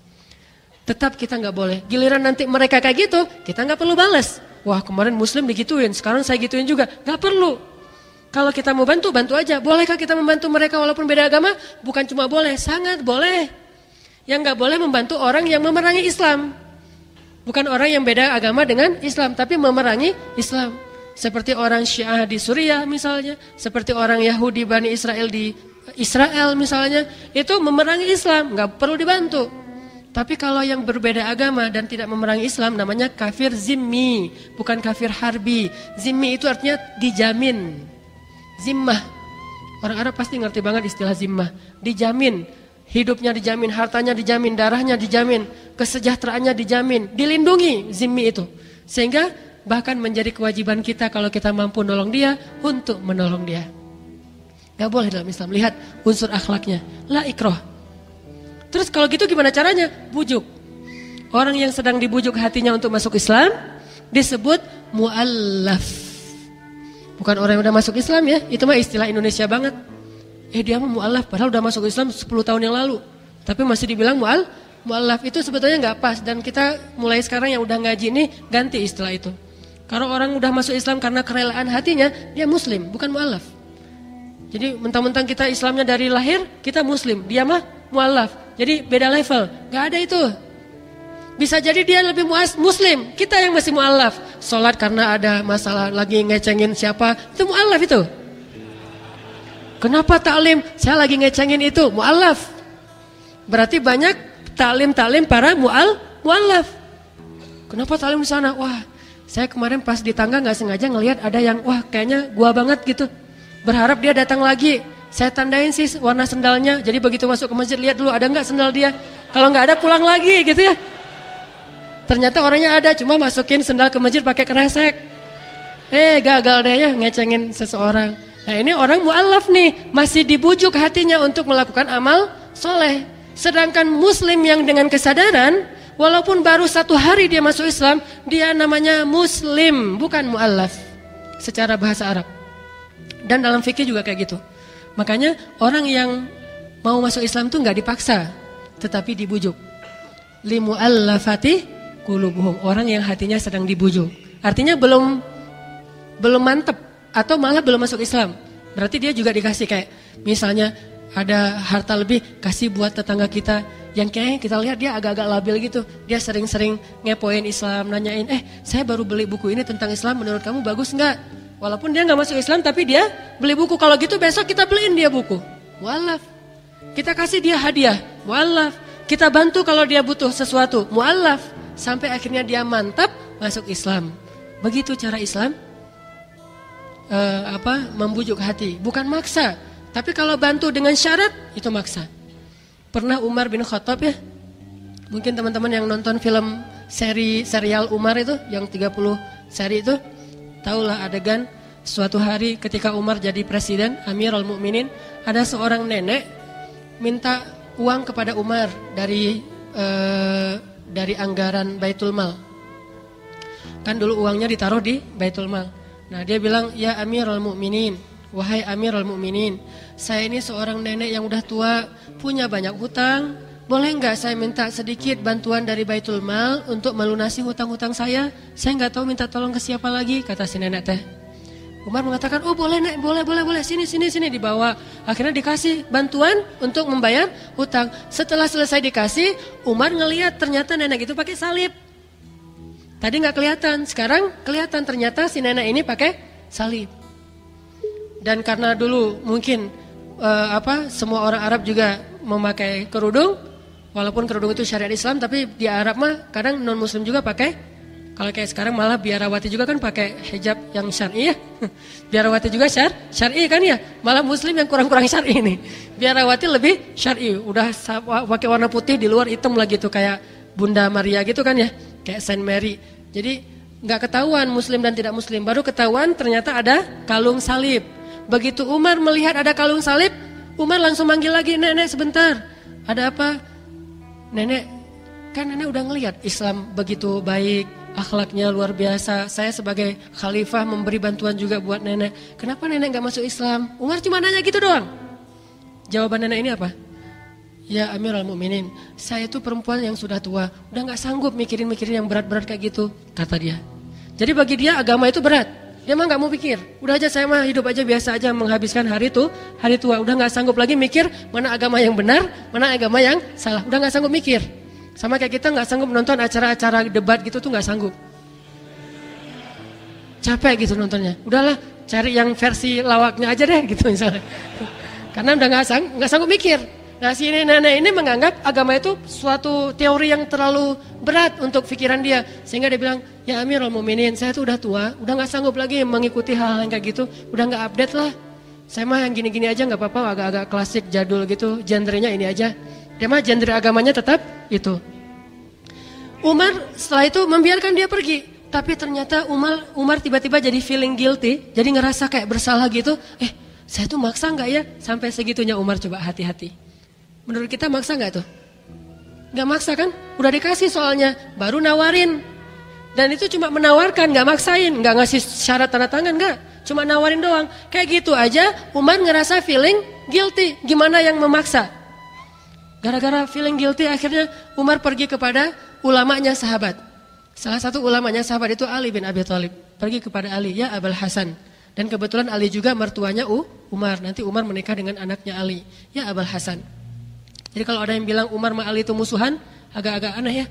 Tetap kita gak boleh. Giliran nanti mereka kayak gitu, kita gak perlu balas. Wah kemarin muslim digituin, sekarang saya gituin juga. Gak perlu. Kalau kita mau bantu, bantu aja. Bolehkah kita membantu mereka walaupun beda agama? Bukan cuma boleh, sangat boleh. Yang gak boleh membantu orang yang memerangi Islam. Bukan orang yang beda agama dengan Islam, tapi memerangi Islam. Seperti orang Syiah di Suriah misalnya, seperti orang Yahudi Bani Israel di Israel misalnya, itu memerangi Islam, gak perlu dibantu. Tapi kalau yang berbeda agama dan tidak memerangi Islam, namanya kafir zimmi, bukan kafir harbi. Zimmi itu artinya dijamin. Zimmah, orang Arab pasti ngerti banget istilah zimmah. Dijamin, hidupnya dijamin, hartanya dijamin, darahnya dijamin, kesejahteraannya dijamin, dilindungi zimmi itu. Sehingga bahkan menjadi kewajiban kita kalau kita mampu nolong dia, untuk menolong dia. Gak boleh dalam Islam, lihat unsur akhlaknya, la ikrah. Terus kalau gitu gimana caranya? Bujuk. Orang yang sedang dibujuk hatinya untuk masuk Islam disebut mu'allaf. Bukan orang yang udah masuk Islam ya, itu mah istilah Indonesia banget. Dia mah mu'allaf, padahal udah masuk Islam 10 tahun yang lalu. Tapi masih dibilang mu'allaf, itu sebetulnya gak pas. Dan kita mulai sekarang yang udah ngaji ini, ganti istilah itu. Kalau orang udah masuk Islam karena kerelaan hatinya, dia muslim, bukan mu'allaf. Jadi mentang-mentang kita Islamnya dari lahir, kita muslim, dia mah mu'allaf. Jadi beda level, gak ada itu. Bisa jadi dia lebih muslim, kita yang masih mu'allaf. Sholat karena ada masalah lagi ngecengin siapa, itu mu'allaf itu. Kenapa taklim? Saya lagi ngecengin itu, mu'allaf. Berarti banyak taklim-taklim para mu'allaf. Kenapa taklim di sana? Wah, saya kemarin pas di tangga gak sengaja ngelihat ada yang, wah kayaknya gua banget gitu. Berharap dia datang lagi. Saya tandain sih warna sendalnya, jadi begitu masuk ke masjid lihat dulu ada gak sendal dia. Kalau gak ada pulang lagi gitu ya. Ternyata orangnya ada, cuma masukin sendal ke masjid pakai kresek. Gagal deh ya ngecengin seseorang. Nah ini orang mu'allaf nih, masih dibujuk hatinya untuk melakukan amal soleh. Sedangkan muslim yang dengan kesadaran, walaupun baru 1 hari dia masuk Islam, dia namanya muslim, bukan mu'allaf secara bahasa Arab. Dan dalam fikih juga kayak gitu. Makanya orang yang mau masuk Islam tuh gak dipaksa, tetapi dibujuk. Li mu'allafati qulubuhum, orang yang hatinya sedang dibujuk. Artinya belum mantep atau malah belum masuk Islam. Berarti dia juga dikasih kayak misalnya ada harta lebih, kasih buat tetangga kita yang kayaknya kita lihat dia agak-agak labil gitu. Dia sering-sering ngepoin Islam, nanyain, saya baru beli buku ini tentang Islam, menurut kamu bagus enggak? Walaupun dia enggak masuk Islam tapi dia beli buku. Kalau gitu besok kita beliin dia buku. Mu'allaf. Kita kasih dia hadiah. Mu'allaf. Kita bantu kalau dia butuh sesuatu. Mu'allaf. Sampai akhirnya dia mantap masuk Islam. Begitu cara Islam membujuk hati, bukan maksa. Tapi kalau bantu dengan syarat itu maksa. Pernah Umar bin Khattab ya, mungkin teman-teman yang nonton film serial Umar itu yang 30 seri itu, tahulah adegan suatu hari ketika Umar jadi presiden, Amirul Mukminin, ada seorang nenek minta uang kepada Umar dari anggaran Baitul Mal. Kan dulu uangnya ditaruh di Baitul Mal. Nah dia bilang, ya Amirul Mukminin, wahai Amirul Mukminin, saya ini seorang nenek yang udah tua, punya banyak hutang, boleh nggak saya minta sedikit bantuan dari Baitul Mal untuk melunasi hutang-hutang saya? Saya nggak tahu minta tolong ke siapa lagi, kata si nenek teh. Umar mengatakan, oh boleh nek, boleh, sini, dibawa. Akhirnya dikasih bantuan untuk membayar hutang. Setelah selesai dikasih, Umar ngelihat ternyata nenek itu pakai salib. Tadi nggak kelihatan, sekarang kelihatan ternyata si nenek ini pakai salib. Dan karena dulu mungkin semua orang Arab juga memakai kerudung, walaupun kerudung itu syariat Islam, tapi di Arab mah kadang non Muslim juga pakai. Kalau kayak sekarang malah biarawati juga kan pakai hijab yang syar'i ya. Biarawati juga syar'i kan ya. Malah Muslim yang kurang-kurang syar'i nih. Biarawati lebih syar'i. Udah pakai warna putih di luar hitam lagi tuh kayak Bunda Maria gitu kan ya. Kayak Saint Mary. Jadi nggak ketahuan Muslim dan tidak Muslim. Baru ketahuan ternyata ada kalung salib. Begitu Umar melihat ada kalung salib, Umar langsung manggil lagi, nenek sebentar. Ada apa? Nenek, kan nenek udah ngelihat Islam begitu baik, akhlaknya luar biasa. Saya sebagai khalifah memberi bantuan juga buat nenek. Kenapa nenek gak masuk Islam? Umar cuma nanya gitu doang. Jawaban nenek ini apa? Ya Amirul Mukminin, saya itu perempuan yang sudah tua, udah gak sanggup mikirin yang berat-berat kayak gitu, kata dia. Jadi bagi dia agama itu berat. Dia mah gak mau pikir. Udah aja saya mah hidup aja biasa aja menghabiskan hari tua. Udah gak sanggup lagi mikir mana agama yang benar, mana agama yang salah. Udah gak sanggup mikir. Sama kayak kita gak sanggup nonton acara-acara debat gitu tuh gak sanggup. Capek gitu nontonnya. Udahlah cari yang versi lawaknya aja deh gitu misalnya. Karena udah gak sanggup mikir. Nah si nenek ini menganggap agama itu suatu teori yang terlalu berat untuk pikiran dia. Sehingga dia bilang, ya Amirul Mukminin, saya tuh udah tua, udah gak sanggup lagi mengikuti hal yang kayak gitu. Udah gak update lah. Saya mah yang gini-gini aja gak apa-apa, agak-agak klasik, jadul gitu. Genrenya ini aja. Dia mah genre agamanya tetap itu. Umar setelah itu membiarkan dia pergi. Tapi ternyata Umar tiba-tiba jadi feeling guilty. Jadi ngerasa kayak bersalah gitu. Saya tuh maksa gak ya? Sampai segitunya Umar, coba hati-hati. Menurut kita maksa gak tuh? Gak maksa kan? Udah dikasih soalnya, baru nawarin. Dan itu cuma menawarkan, gak maksain. Gak ngasih syarat tanda tangan, gak. Cuma nawarin doang. Kayak gitu aja Umar ngerasa feeling guilty. Gimana yang memaksa? Gara-gara feeling guilty akhirnya Umar pergi kepada ulamanya sahabat. Salah satu ulamanya sahabat itu Ali bin Abi Thalib. Pergi kepada Ali, ya Abul Hasan. Dan kebetulan Ali juga mertuanya Umar. Nanti Umar menikah dengan anaknya Ali, ya Abul Hasan. Jadi kalau ada yang bilang Umar sama Ali itu musuhan, agak-agak aneh ya.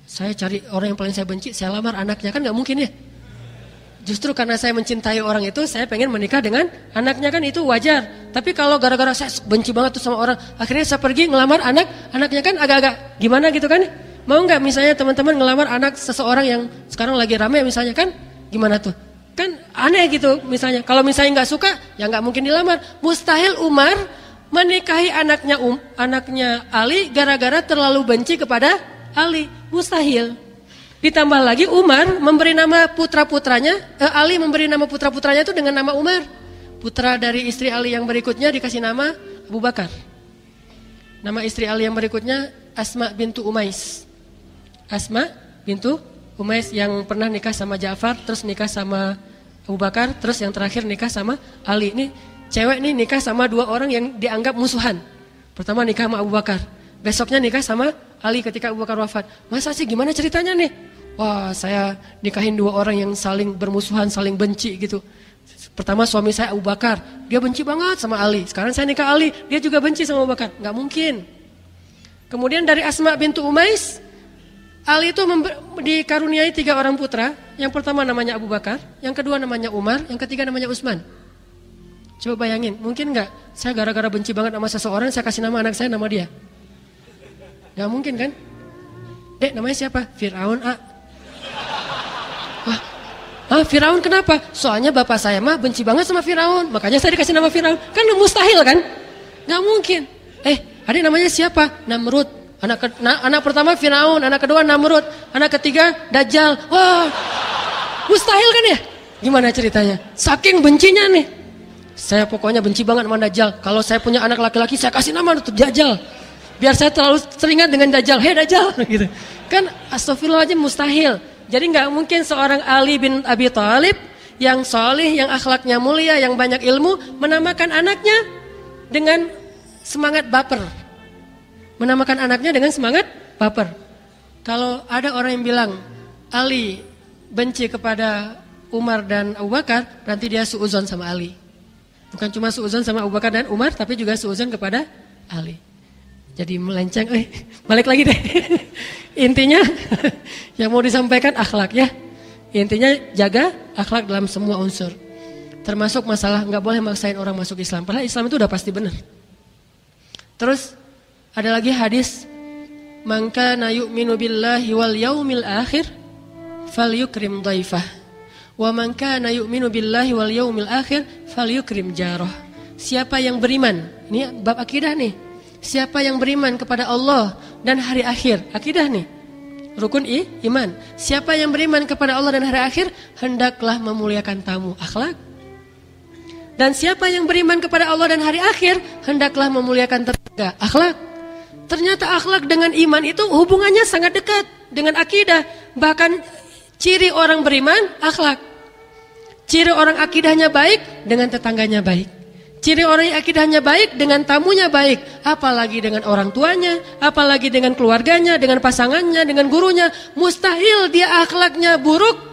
Saya cari orang yang paling saya benci, saya lamar anaknya, kan gak mungkin ya. Justru karena saya mencintai orang itu, saya pengen menikah dengan anaknya, kan itu wajar. Tapi kalau gara-gara saya benci banget tuh sama orang, akhirnya saya pergi ngelamar anaknya, kan agak-agak gimana gitu kan. Mau gak misalnya teman-teman ngelamar anak seseorang yang sekarang lagi rame misalnya, kan gimana tuh. Kan aneh gitu misalnya. Kalau misalnya gak suka, ya gak mungkin dilamar. Mustahil Umar menikahi anaknya Ali gara-gara terlalu benci kepada Ali. Mustahil. Ditambah lagi Umar memberi nama putra-putranya, Ali memberi nama putra-putranya itu dengan nama Umar. Putra dari istri Ali yang berikutnya dikasih nama Abu Bakar. Nama istri Ali yang berikutnya Asma bintu Umais. Asma bintu Umais yang pernah nikah sama Ja'far, terus nikah sama Abu Bakar, terus yang terakhir nikah sama Ali. Ini cewek nih nikah sama dua orang yang dianggap musuhan. Pertama nikah sama Abu Bakar, besoknya nikah sama Ali ketika Abu Bakar wafat. Masa sih, gimana ceritanya nih? Wah, saya nikahin dua orang yang saling bermusuhan, saling benci gitu. Pertama suami saya Abu Bakar, dia benci banget sama Ali. Sekarang saya nikah Ali, dia juga benci sama Abu Bakar. Gak mungkin. Kemudian dari Asma bintu Umais, Ali itu dikaruniai 3 orang putra. Yang pertama namanya Abu Bakar, yang kedua namanya Umar, yang ketiga namanya Utsman. Coba bayangin, mungkin gak saya gara-gara benci banget sama seseorang, saya kasih nama anak saya nama dia? Gak mungkin kan? Dek, namanya siapa? Fir'aun. Fir'aun kenapa? Soalnya bapak saya mah benci banget sama Fir'aun, makanya saya dikasih nama Fir'aun. Kan mustahil kan? Gak mungkin. Adik namanya siapa? Namrud. Anak pertama Fir'aun, anak kedua Namrud, anak ketiga Dajjal. Wah, mustahil kan ya? Gimana ceritanya? Saking bencinya nih. Saya pokoknya benci banget sama Dajjal. Kalau saya punya anak laki-laki, saya kasih nama untuk Dajjal. Biar saya terlalu teringat dengan Dajjal. Hei Dajjal gitu. Kan astagfirullahaladzim, mustahil. Jadi gak mungkin seorang Ali bin Abi Thalib yang solih, yang akhlaknya mulia, yang banyak ilmu, menamakan anaknya dengan semangat baper. Menamakan anaknya dengan semangat baper. Kalau ada orang yang bilang Ali benci kepada Umar dan Abu Bakar, berarti dia suuzon sama Ali. Bukan cuma suuzon sama Abu Bakar dan Umar, tapi juga suuzon kepada Ali. Jadi melenceng, balik lagi deh. Intinya yang mau disampaikan akhlak ya. Intinya jaga akhlak dalam semua unsur. Termasuk masalah nggak boleh maksain orang masuk Islam. Padahal Islam itu udah pasti benar. Terus ada lagi hadis, man kana yu'minu billahi wal yaumil akhir falyukrim dhaifah. Wa man kana yu'minu billahi wal yaumil akhir falyukrim jarah. Siapa yang beriman, ini bab akidah nih. Siapa yang beriman kepada Allah dan hari akhir, akidah nih. Rukun iman. Siapa yang beriman kepada Allah dan hari akhir, hendaklah memuliakan tamu, akhlak. Dan siapa yang beriman kepada Allah dan hari akhir, hendaklah memuliakan tetangga, akhlak. Ternyata akhlak dengan iman itu hubungannya sangat dekat dengan akidah. Bahkan ciri orang beriman, akhlak. Ciri orang akidahnya baik, dengan tetangganya baik. Ciri orang yang akidahnya baik, dengan tamunya baik. Apalagi dengan orang tuanya, apalagi dengan keluarganya, dengan pasangannya, dengan gurunya. Mustahil dia akhlaknya buruk.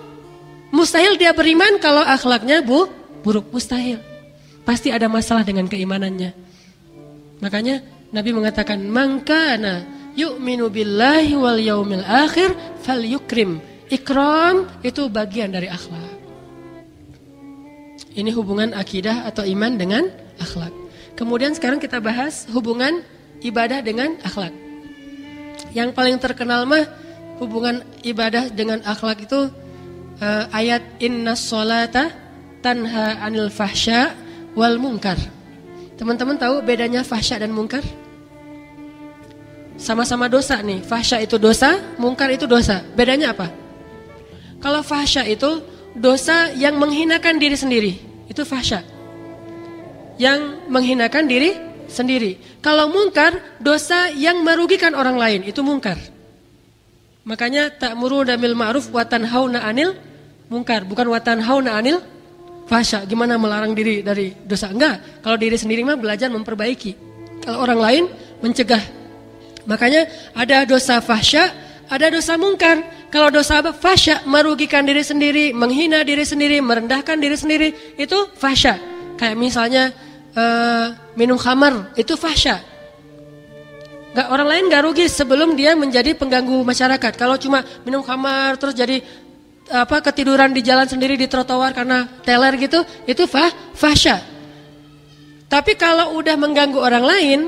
Mustahil dia beriman kalau akhlaknya buruk, mustahil. Pasti ada masalah dengan keimanannya. Makanya Nabi mengatakan, man kana yu'minu billahi wal yaumil akhir falyukrim. Ikram itu bagian dari akhlak. Ini hubungan akidah atau iman dengan akhlak. Kemudian sekarang kita bahas hubungan ibadah dengan akhlak. Yang paling terkenal mah hubungan ibadah dengan akhlak itu ayat innas sholata tanha anil fahsya wal munkar. Teman-teman tahu bedanya fahsya dan munkar? Sama-sama dosa nih. Fahsya itu dosa, munkar itu dosa. Bedanya apa? Kalau fahsya itu dosa yang menghinakan diri sendiri, itu fahsya. Yang menghinakan diri sendiri. Kalau munkar, dosa yang merugikan orang lain, itu munkar. Makanya ta'muruna bil ma'ruf wa tanhauna 'anil munkar, bukan wa tanhauna 'anil fahsya. Gimana melarang diri dari dosa? Enggak. Kalau diri sendiri mah belajar memperbaiki. Kalau orang lain mencegah. Makanya ada dosa fahsya, ada dosa munkar. Kalau dosa fahsya merugikan diri sendiri, menghina diri sendiri, merendahkan diri sendiri, itu fahsya. Kayak misalnya minum khamar, itu fahsya. Orang lain gak rugi sebelum dia menjadi pengganggu masyarakat. Kalau cuma minum khamar terus jadi ketiduran di jalan sendiri di trotoar karena teler gitu, itu fahsya. Tapi kalau udah mengganggu orang lain,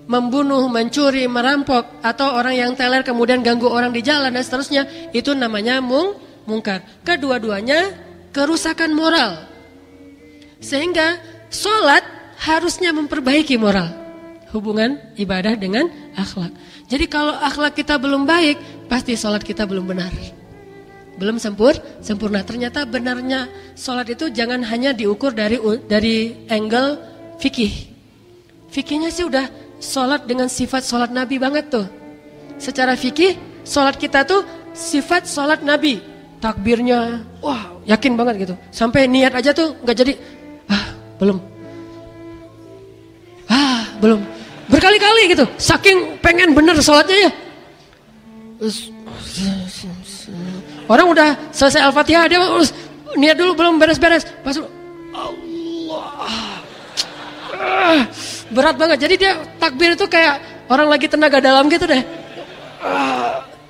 membunuh, mencuri, merampok, atau orang yang teler kemudian ganggu orang di jalan dan seterusnya, itu namanya mungkar. Kedua-duanya kerusakan moral. Sehingga sholat harusnya memperbaiki moral. Hubungan ibadah dengan akhlak. Jadi kalau akhlak kita belum baik, pasti sholat kita belum benar. Belum sempurna. Ternyata benarnya sholat itu jangan hanya diukur dari angle fikih. Fikihnya sih udah sholat dengan sifat sholat Nabi banget tuh. Secara fikih, sholat kita tuh sifat sholat Nabi. Takbirnya, wah yakin banget gitu. Sampai niat aja tuh gak jadi, belum. Berkali-kali gitu, saking pengen bener sholatnya ya. Orang udah selesai Al-Fatihah, dia harus niat dulu belum beres-beres. Pas Allah. Berat banget. Jadi dia takbir itu kayak orang lagi tenaga dalam gitu deh.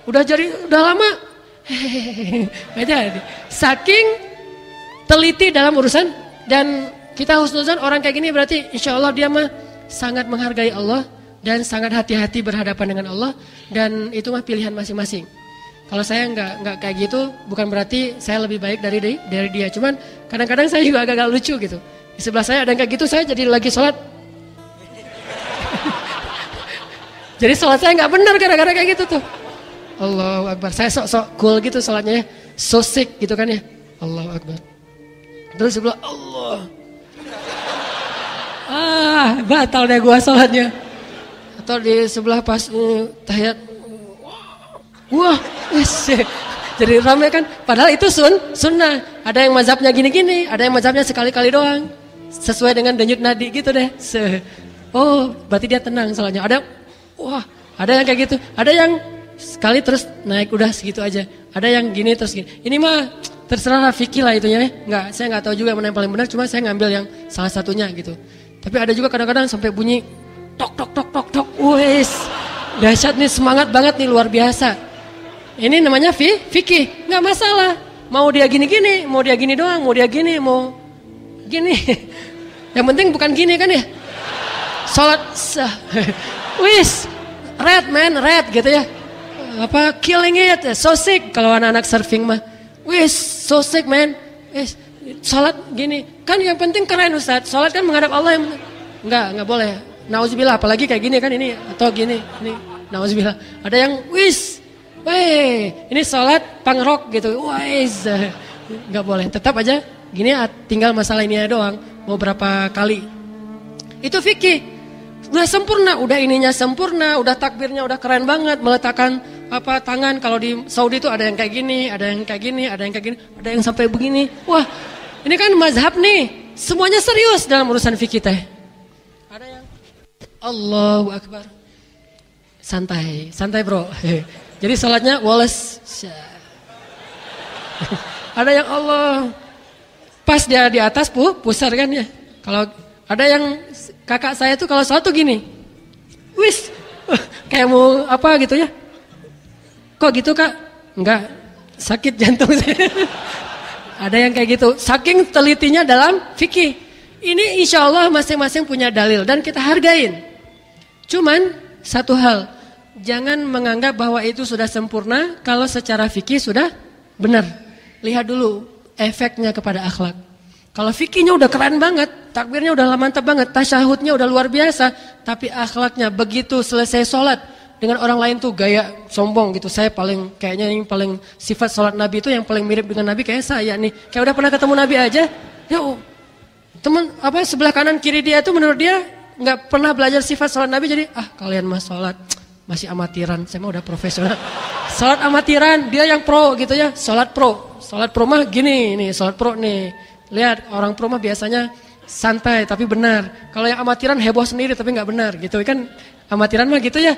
Udah lama. Saking teliti dalam urusan, dan kita husnuzan orang kayak gini berarti insya Allah dia mah sangat menghargai Allah dan sangat hati-hati berhadapan dengan Allah, dan itu mah pilihan masing-masing. Kalau saya nggak kayak gitu, bukan berarti saya lebih baik dari dia. Cuman kadang-kadang saya juga agak lucu gitu. Di sebelah saya ada yang kayak gitu, saya jadi lagi sholat. Jadi sholat saya nggak benar gara-gara kayak gitu tuh. Allahu Akbar. Saya sok-sok cool gitu sholatnya ya. So sick gitu kan ya. Allahu Akbar. Terus sebelah Allah. Batal deh gua sholatnya. Atau di sebelah pas tahiyat. Wah, jadi ramai kan. Padahal itu sunnah. Ada yang mazhabnya gini-gini, ada yang mazhabnya sekali-kali doang. Sesuai dengan denyut nadi gitu deh. Oh, berarti dia tenang sholatnya. Ada Wah, ada yang kayak gitu. Ada yang sekali terus naik udah segitu aja. Ada yang gini terus gini. Ini mah terserah fikih lah itunya. Saya nggak tahu juga mana yang paling benar. Cuma saya ngambil yang salah satunya gitu. Tapi ada juga kadang-kadang sampai bunyi tok tok tok tok tok. Wes, dahsyat nih, semangat banget nih, luar biasa. Ini namanya fikih, nggak masalah. Mau dia gini-gini, mau dia gini doang, mau dia gini, mau gini. Yang penting bukan gini kan ya. Salat wis red gitu ya. Apa killing it, so sick kalau anak-anak surfing mah. Wis so sick man. Wis salat gini. Kan yang penting keren Ustaz. Salat kan menghadap Allah yang enggak boleh. Nauzubillah, apalagi kayak gini kan ini atau gini. Ini nauzubillah. Ada yang wis ini salat pangrok gitu. Wis enggak boleh. Tetap aja gini, tinggal masalah ini aja doang. Mau berapa kali. Itu fikih. Udah sempurna, udah ininya sempurna, udah takbirnya udah keren banget, meletakkan tangan. Kalau di Saudi itu ada yang kayak gini, ada yang kayak gini, ada yang kayak gini, ada yang sampai begini. Wah, ini kan mazhab nih, semuanya serius dalam urusan fikih teh. Ada yang Allahu Akbar, santai bro. Jadi salatnya Wallace. Ada yang Allah, pas dia di atas pusar kan ya. Kalau ada yang kakak saya tuh kalau sholat tuh gini. Wis. Kayak mau apa gitu ya. Kok gitu Kak? Enggak, sakit jantung saya. Ada yang kayak gitu. Saking telitinya dalam fikih. Ini insya Allah masing-masing punya dalil dan kita hargain. Cuman satu hal, jangan menganggap bahwa itu sudah sempurna kalau secara fikih sudah benar. Lihat dulu efeknya kepada akhlak. Kalau fikihnya udah keren banget, takbirnya udah mantap banget, tasyahudnya udah luar biasa, tapi akhlaknya begitu selesai sholat dengan orang lain tuh gaya sombong gitu. Saya kayaknya yang paling sifat sholat Nabi itu yang paling mirip dengan Nabi kayak saya nih. Kayak udah pernah ketemu Nabi aja, ya teman sebelah kanan kiri dia tuh menurut dia nggak pernah belajar sifat sholat Nabi, jadi kalian mah sholat masih amatiran, saya mah udah profesional. Sholat amatiran, dia yang pro gitu ya, sholat pro mah gini nih, sholat pro nih. Lihat orang pro mah biasanya santai tapi benar. Kalau yang amatiran heboh sendiri tapi nggak benar gitu kan. Amatiran mah gitu ya.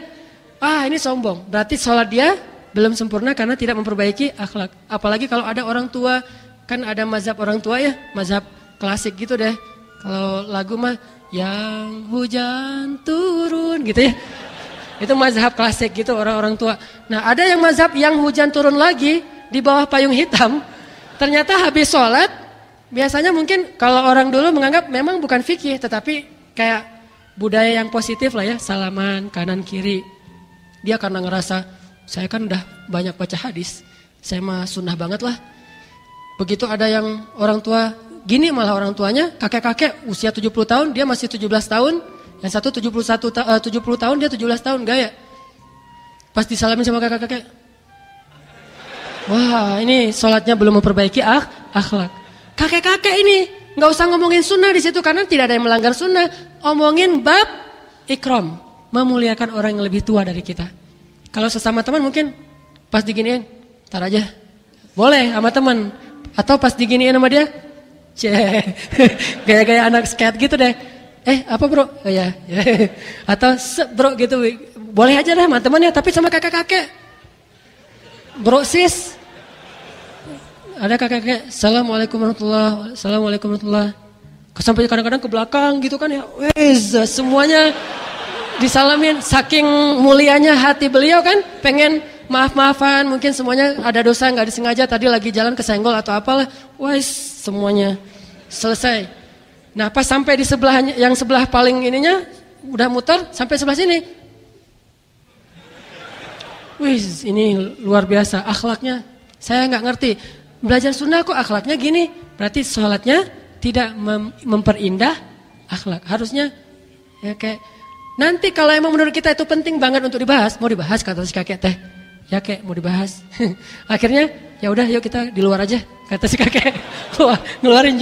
Ini sombong. Berarti sholat dia belum sempurna karena tidak memperbaiki akhlak. Apalagi kalau ada orang tua, kan ada mazhab orang tua ya, mazhab klasik gitu deh. Kalau lagu mah yang hujan turun gitu ya. Itu mazhab klasik gitu orang-orang tua. Nah ada yang mazhab yang hujan turun lagi di bawah payung hitam. Ternyata habis sholat. Biasanya mungkin kalau orang dulu menganggap memang bukan fikih, tetapi kayak budaya yang positif lah ya, salaman kanan kiri. Dia karena ngerasa saya kan udah banyak baca hadis, saya mah sunnah banget lah. Begitu ada yang orang tua gini, malah orang tuanya kakek-kakek usia 70 tahun, dia masih 17 tahun, yang satu 70 tahun, dia 17 tahun gaya. Pas disalamin sama kakek-kakek, wah ini sholatnya belum memperbaiki akhlak. Kakek-kakek ini nggak usah ngomongin sunnah di situ karena tidak ada yang melanggar sunnah. Omongin bab ikram, memuliakan orang yang lebih tua dari kita. Kalau sesama teman mungkin pas diginiin, tar aja, boleh sama teman. Atau pas diginiin sama dia, gaya-gaya anak skate gitu deh. Apa bro? Oh ya. Atau bro gitu, boleh aja deh sama teman ya. Tapi sama kakek-kakek, bro sis. Ada kakek-kakek, Assalamualaikum warahmatullahi. Sampai kadang-kadang ke belakang gitu kan ya. Semuanya disalamin. Saking mulianya hati beliau kan, pengen maaf-maafan. Mungkin semuanya ada dosa gak disengaja, tadi lagi jalan kesenggol atau apalah. Semuanya selesai. Nah pas sampai di sebelahnya, yang sebelah paling ininya, udah muter sampai sebelah sini. Ini luar biasa akhlaknya. Saya gak ngerti. Belajar sunnah kok akhlaknya gini. Berarti sholatnya tidak memperindah akhlak. Harusnya ya kayak nanti kalau emang menurut kita itu penting banget untuk dibahas, mau dibahas kata si kakek teh. Ya kayak mau dibahas. Akhirnya ya udah yuk kita di luar aja kata si kakek. Wah, ngeluarin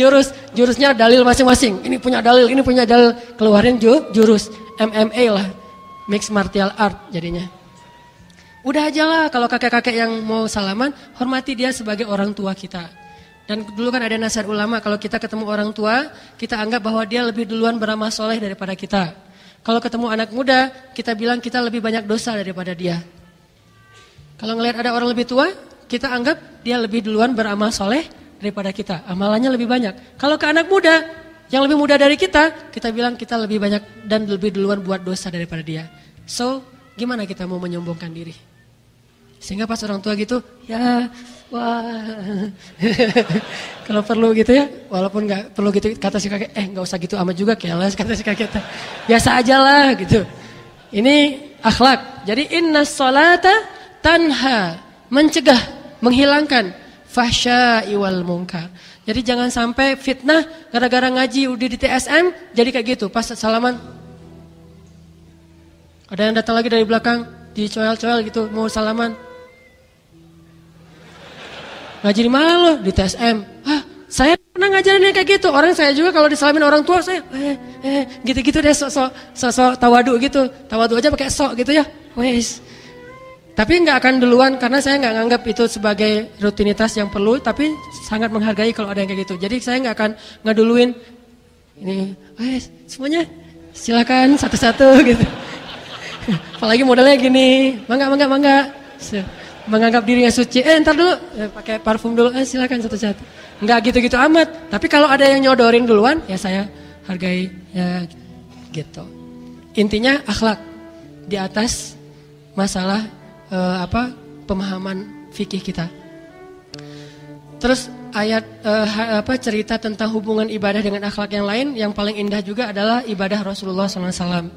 jurusnya dalil masing-masing. Ini punya dalil, keluarin jurus MMA lah. Mixed martial art jadinya. Udah aja lah kalau kakek-kakek yang mau salaman, hormati dia sebagai orang tua kita. Dan dulu kan ada nasihat ulama, kalau kita ketemu orang tua, kita anggap bahwa dia lebih duluan beramal soleh daripada kita. Kalau ketemu anak muda, kita bilang kita lebih banyak dosa daripada dia. Kalau ngelihat ada orang lebih tua, kita anggap dia lebih duluan beramal soleh daripada kita. Amalannya lebih banyak. Kalau ke anak muda, yang lebih muda dari kita bilang kita lebih banyak dan lebih duluan buat dosa daripada dia. So, gimana kita mau menyombongkan diri? Sehingga pas orang tua gitu, ya, wah. Kalau perlu gitu ya, walaupun gak perlu gitu, kata si kakek, gak usah gitu amat juga, keles, kata si kakek. Biasa aja lah gitu. Ini akhlak. Jadi innas sholata tanha, mencegah, menghilangkan fahsya'i wal munkar. Jadi jangan sampai fitnah gara-gara ngaji udah di TSM jadi kayak gitu. Pas salaman ada yang datang lagi dari belakang dicoel-coel gitu mau salaman. Ngaji di mana lo? Di TSM. Saya pernah ngajarin yang kayak gitu. Orang saya juga kalau disalamin orang tua saya gitu-gitu deh sok tawadu gitu. Tawadu aja pakai sok gitu ya. Wes. Tapi nggak akan duluan karena saya nggak nganggap itu sebagai rutinitas yang perlu, tapi sangat menghargai kalau ada yang kayak gitu. Jadi saya nggak akan ngeduluin ini, semuanya silakan satu-satu gitu. Apalagi modelnya gini, mangga, menganggap dirinya suci. Ntar dulu pakai parfum dulu, silakan satu-satu. Nggak gitu-gitu amat. Tapi kalau ada yang nyodorin duluan, ya saya hargai ya gitu. Intinya akhlak di atas masalah pemahaman fikih kita. Terus ayat cerita tentang hubungan ibadah dengan akhlak yang lain yang paling indah juga adalah ibadah Rasulullah SAW.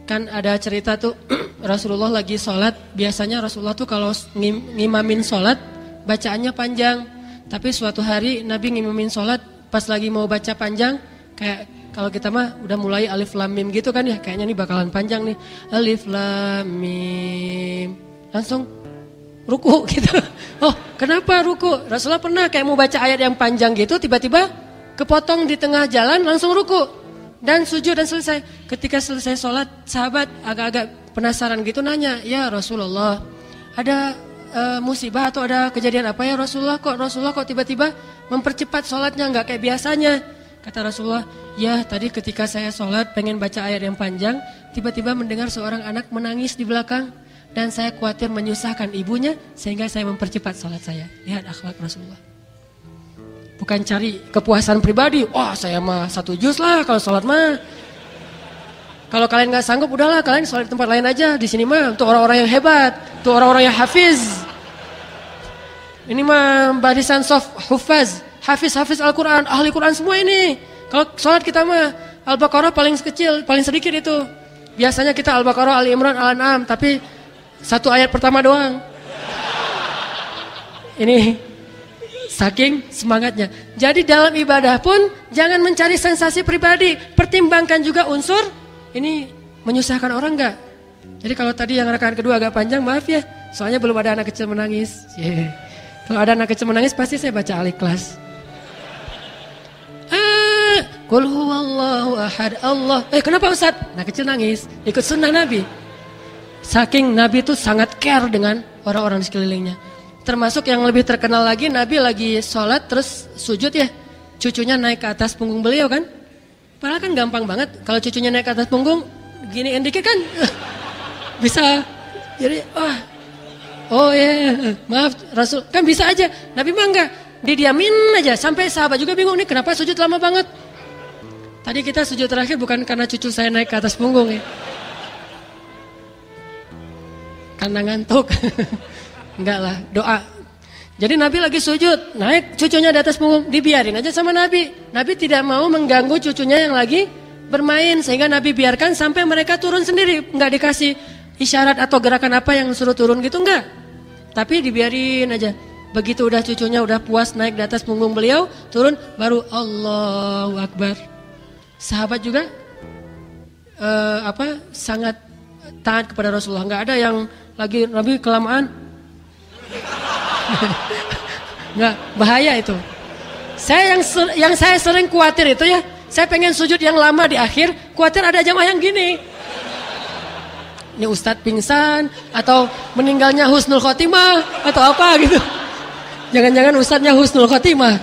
Kan ada cerita tuh Rasulullah lagi sholat, biasanya Rasulullah tuh kalau ngimamin sholat bacaannya panjang. Tapi suatu hari Nabi ngimamin sholat pas lagi mau baca panjang kayak kalau kita mah udah mulai alif lam mim gitu kan ya, kayaknya nih bakalan panjang nih. Alif lam mim. Langsung ruku gitu. Oh, kenapa ruku? Rasulullah pernah kayak mau baca ayat yang panjang gitu, tiba-tiba kepotong di tengah jalan langsung ruku. Dan sujud dan selesai. Ketika selesai sholat, sahabat agak-agak penasaran gitu nanya, ya Rasulullah, ada musibah atau ada kejadian apa ya Rasulullah kok tiba-tiba mempercepat sholatnya nggak kayak biasanya? Kata Rasulullah, ya tadi ketika saya sholat pengen baca ayat yang panjang, tiba-tiba mendengar seorang anak menangis di belakang. Dan saya khawatir menyusahkan ibunya sehingga saya mempercepat sholat saya. Lihat akhlak Rasulullah. Bukan cari kepuasan pribadi. Wah saya mah 1 juz lah kalau sholat mah. Kalau kalian gak sanggup udahlah kalian sholat di tempat lain aja. Di sini mah untuk orang-orang yang hebat. Untuk orang-orang yang hafiz. Ini mah barisan soft hufaz. Hafiz Al-Quran. Ahli Quran semua ini. Kalau sholat kita mah Al-Baqarah paling kecil. Paling sedikit itu. Biasanya kita Al-Baqarah, Al-Imran, Al-An'am. Tapi 1 ayat pertama doang. Ini saking semangatnya. Jadi dalam ibadah pun jangan mencari sensasi pribadi. Pertimbangkan juga unsur ini menyusahkan orang enggak. Jadi kalau tadi yang rakaat kedua agak panjang maaf ya. Soalnya belum ada anak kecil menangis. Kalau ada anak kecil menangis pasti saya baca Al-Ikhlas. Qul huwallahu ahad Allah. Kenapa Ustaz? Anak kecil nangis. Ikut sunnah Nabi. Saking Nabi itu sangat care dengan orang-orang di sekelilingnya. Termasuk yang lebih terkenal lagi, Nabi lagi sholat terus sujud ya. Cucunya naik ke atas punggung beliau kan. Padahal kan gampang banget. Kalau cucunya naik ke atas punggung, giniin dikit kan. Bisa. Jadi, oh ya, maaf Rasul. Kan bisa aja. Nabi mah enggak. Didiamin aja. Sampai sahabat juga bingung nih kenapa sujud lama banget. Tadi kita sujud terakhir bukan karena cucu saya naik ke atas punggung ya. Karena ngantuk. Enggak lah, doa. Jadi Nabi lagi sujud, naik cucunya di atas punggung, dibiarin aja sama Nabi. Nabi tidak mau mengganggu cucunya yang lagi bermain, sehingga Nabi biarkan sampai mereka turun sendiri. Enggak dikasih isyarat atau gerakan apa yang suruh turun gitu, enggak. Tapi dibiarin aja. Begitu udah cucunya udah puas naik di atas punggung beliau, turun, baru Allahu Akbar. Sahabat juga sangat taat kepada Rasulullah. Enggak ada yang lagi Nabi kelamaan. Enggak, bahaya itu. Yang saya sering khawatir itu ya, saya pengen sujud yang lama di akhir, khawatir ada jamaah yang gini. Ini Ustadz pingsan atau meninggalnya husnul khotimah atau apa gitu. Jangan-jangan Ustadznya husnul khotimah.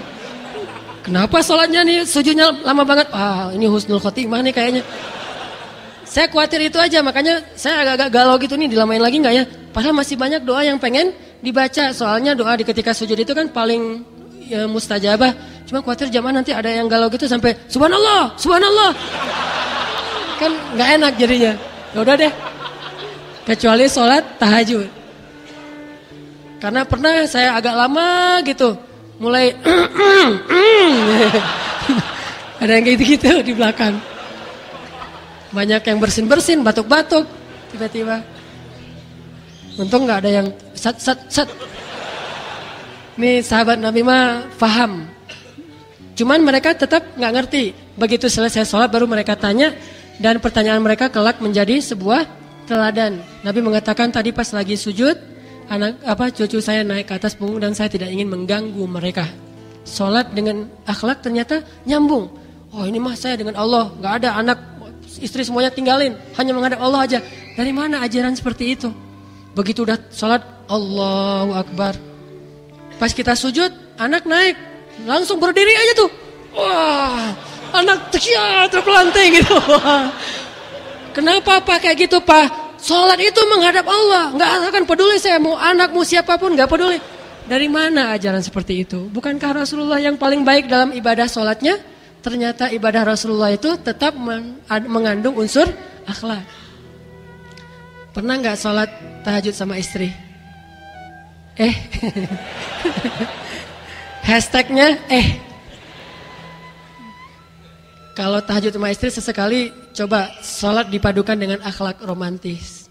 Kenapa sholatnya nih sujudnya lama banget? Ini husnul khotimah nih kayaknya. Saya khawatir itu aja, makanya saya agak-agak galau gitu nih, dilamain lagi nggak ya? Padahal masih banyak doa yang pengen dibaca, soalnya doa di ketika sujud itu kan paling ya, mustajabah. Cuma khawatir jamaah nanti ada yang galau gitu sampai subhanallah, subhanallah. Kan nggak enak jadinya. Ya udah deh. Kecuali sholat tahajud. Karena pernah saya agak lama gitu, mulai ada yang gitu-gitu di belakang. Banyak yang bersin-bersin, batuk-batuk, tiba-tiba. Untung nggak ada yang sat. Nih sahabat Nabi mah paham. Cuman mereka tetap nggak ngerti. Begitu selesai sholat baru mereka tanya, dan pertanyaan mereka kelak menjadi sebuah teladan. Nabi mengatakan tadi pas lagi sujud, cucu saya naik ke atas punggung dan saya tidak ingin mengganggu mereka. Sholat dengan akhlak ternyata nyambung. Oh ini mah saya dengan Allah, nggak ada anak, istri semuanya tinggalin, hanya menghadap Allah aja. Dari mana ajaran seperti itu? Begitu udah sholat, Allahu Akbar. Pas kita sujud, anak naik, langsung berdiri aja tuh. Wah, anak terpelanting gitu. Kenapa Pak kayak gitu Pak? Sholat itu menghadap Allah, nggak akan peduli saya mau anak mau siapapun, nggak peduli. Dari mana ajaran seperti itu? Bukankah Rasulullah yang paling baik dalam ibadah sholatnya? Ternyata ibadah Rasulullah itu tetap mengandung unsur akhlak. Pernah nggak sholat tahajud sama istri? Hashtagnya Kalau tahajud sama istri sesekali coba sholat dipadukan dengan akhlak romantis.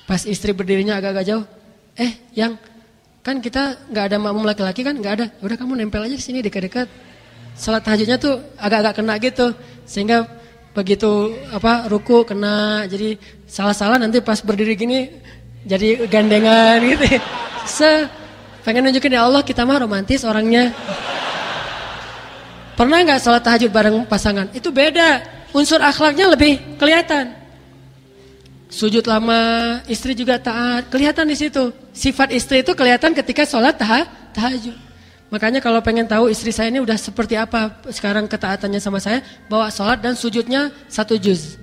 Pas istri berdirinya agak-agak jauh, yang kan kita nggak ada makmum laki-laki kan, nggak ada. Udah kamu nempel aja di sini dekat-dekat. Sholat tahajudnya tuh agak-agak kena gitu, sehingga begitu ruku kena, jadi salah-salah nanti pas berdiri gini jadi gandengan gitu. Pengen nunjukin ya Allah kita mah romantis orangnya. Pernah nggak sholat tahajud bareng pasangan? Itu beda, unsur akhlaknya lebih kelihatan. Sujud lama, istri juga taat, kelihatan di situ. Sifat istri itu kelihatan ketika sholat tahajud. Makanya kalau pengen tahu istri saya ini udah seperti apa sekarang ketaatannya sama saya, bawa sholat dan sujudnya 1 juz.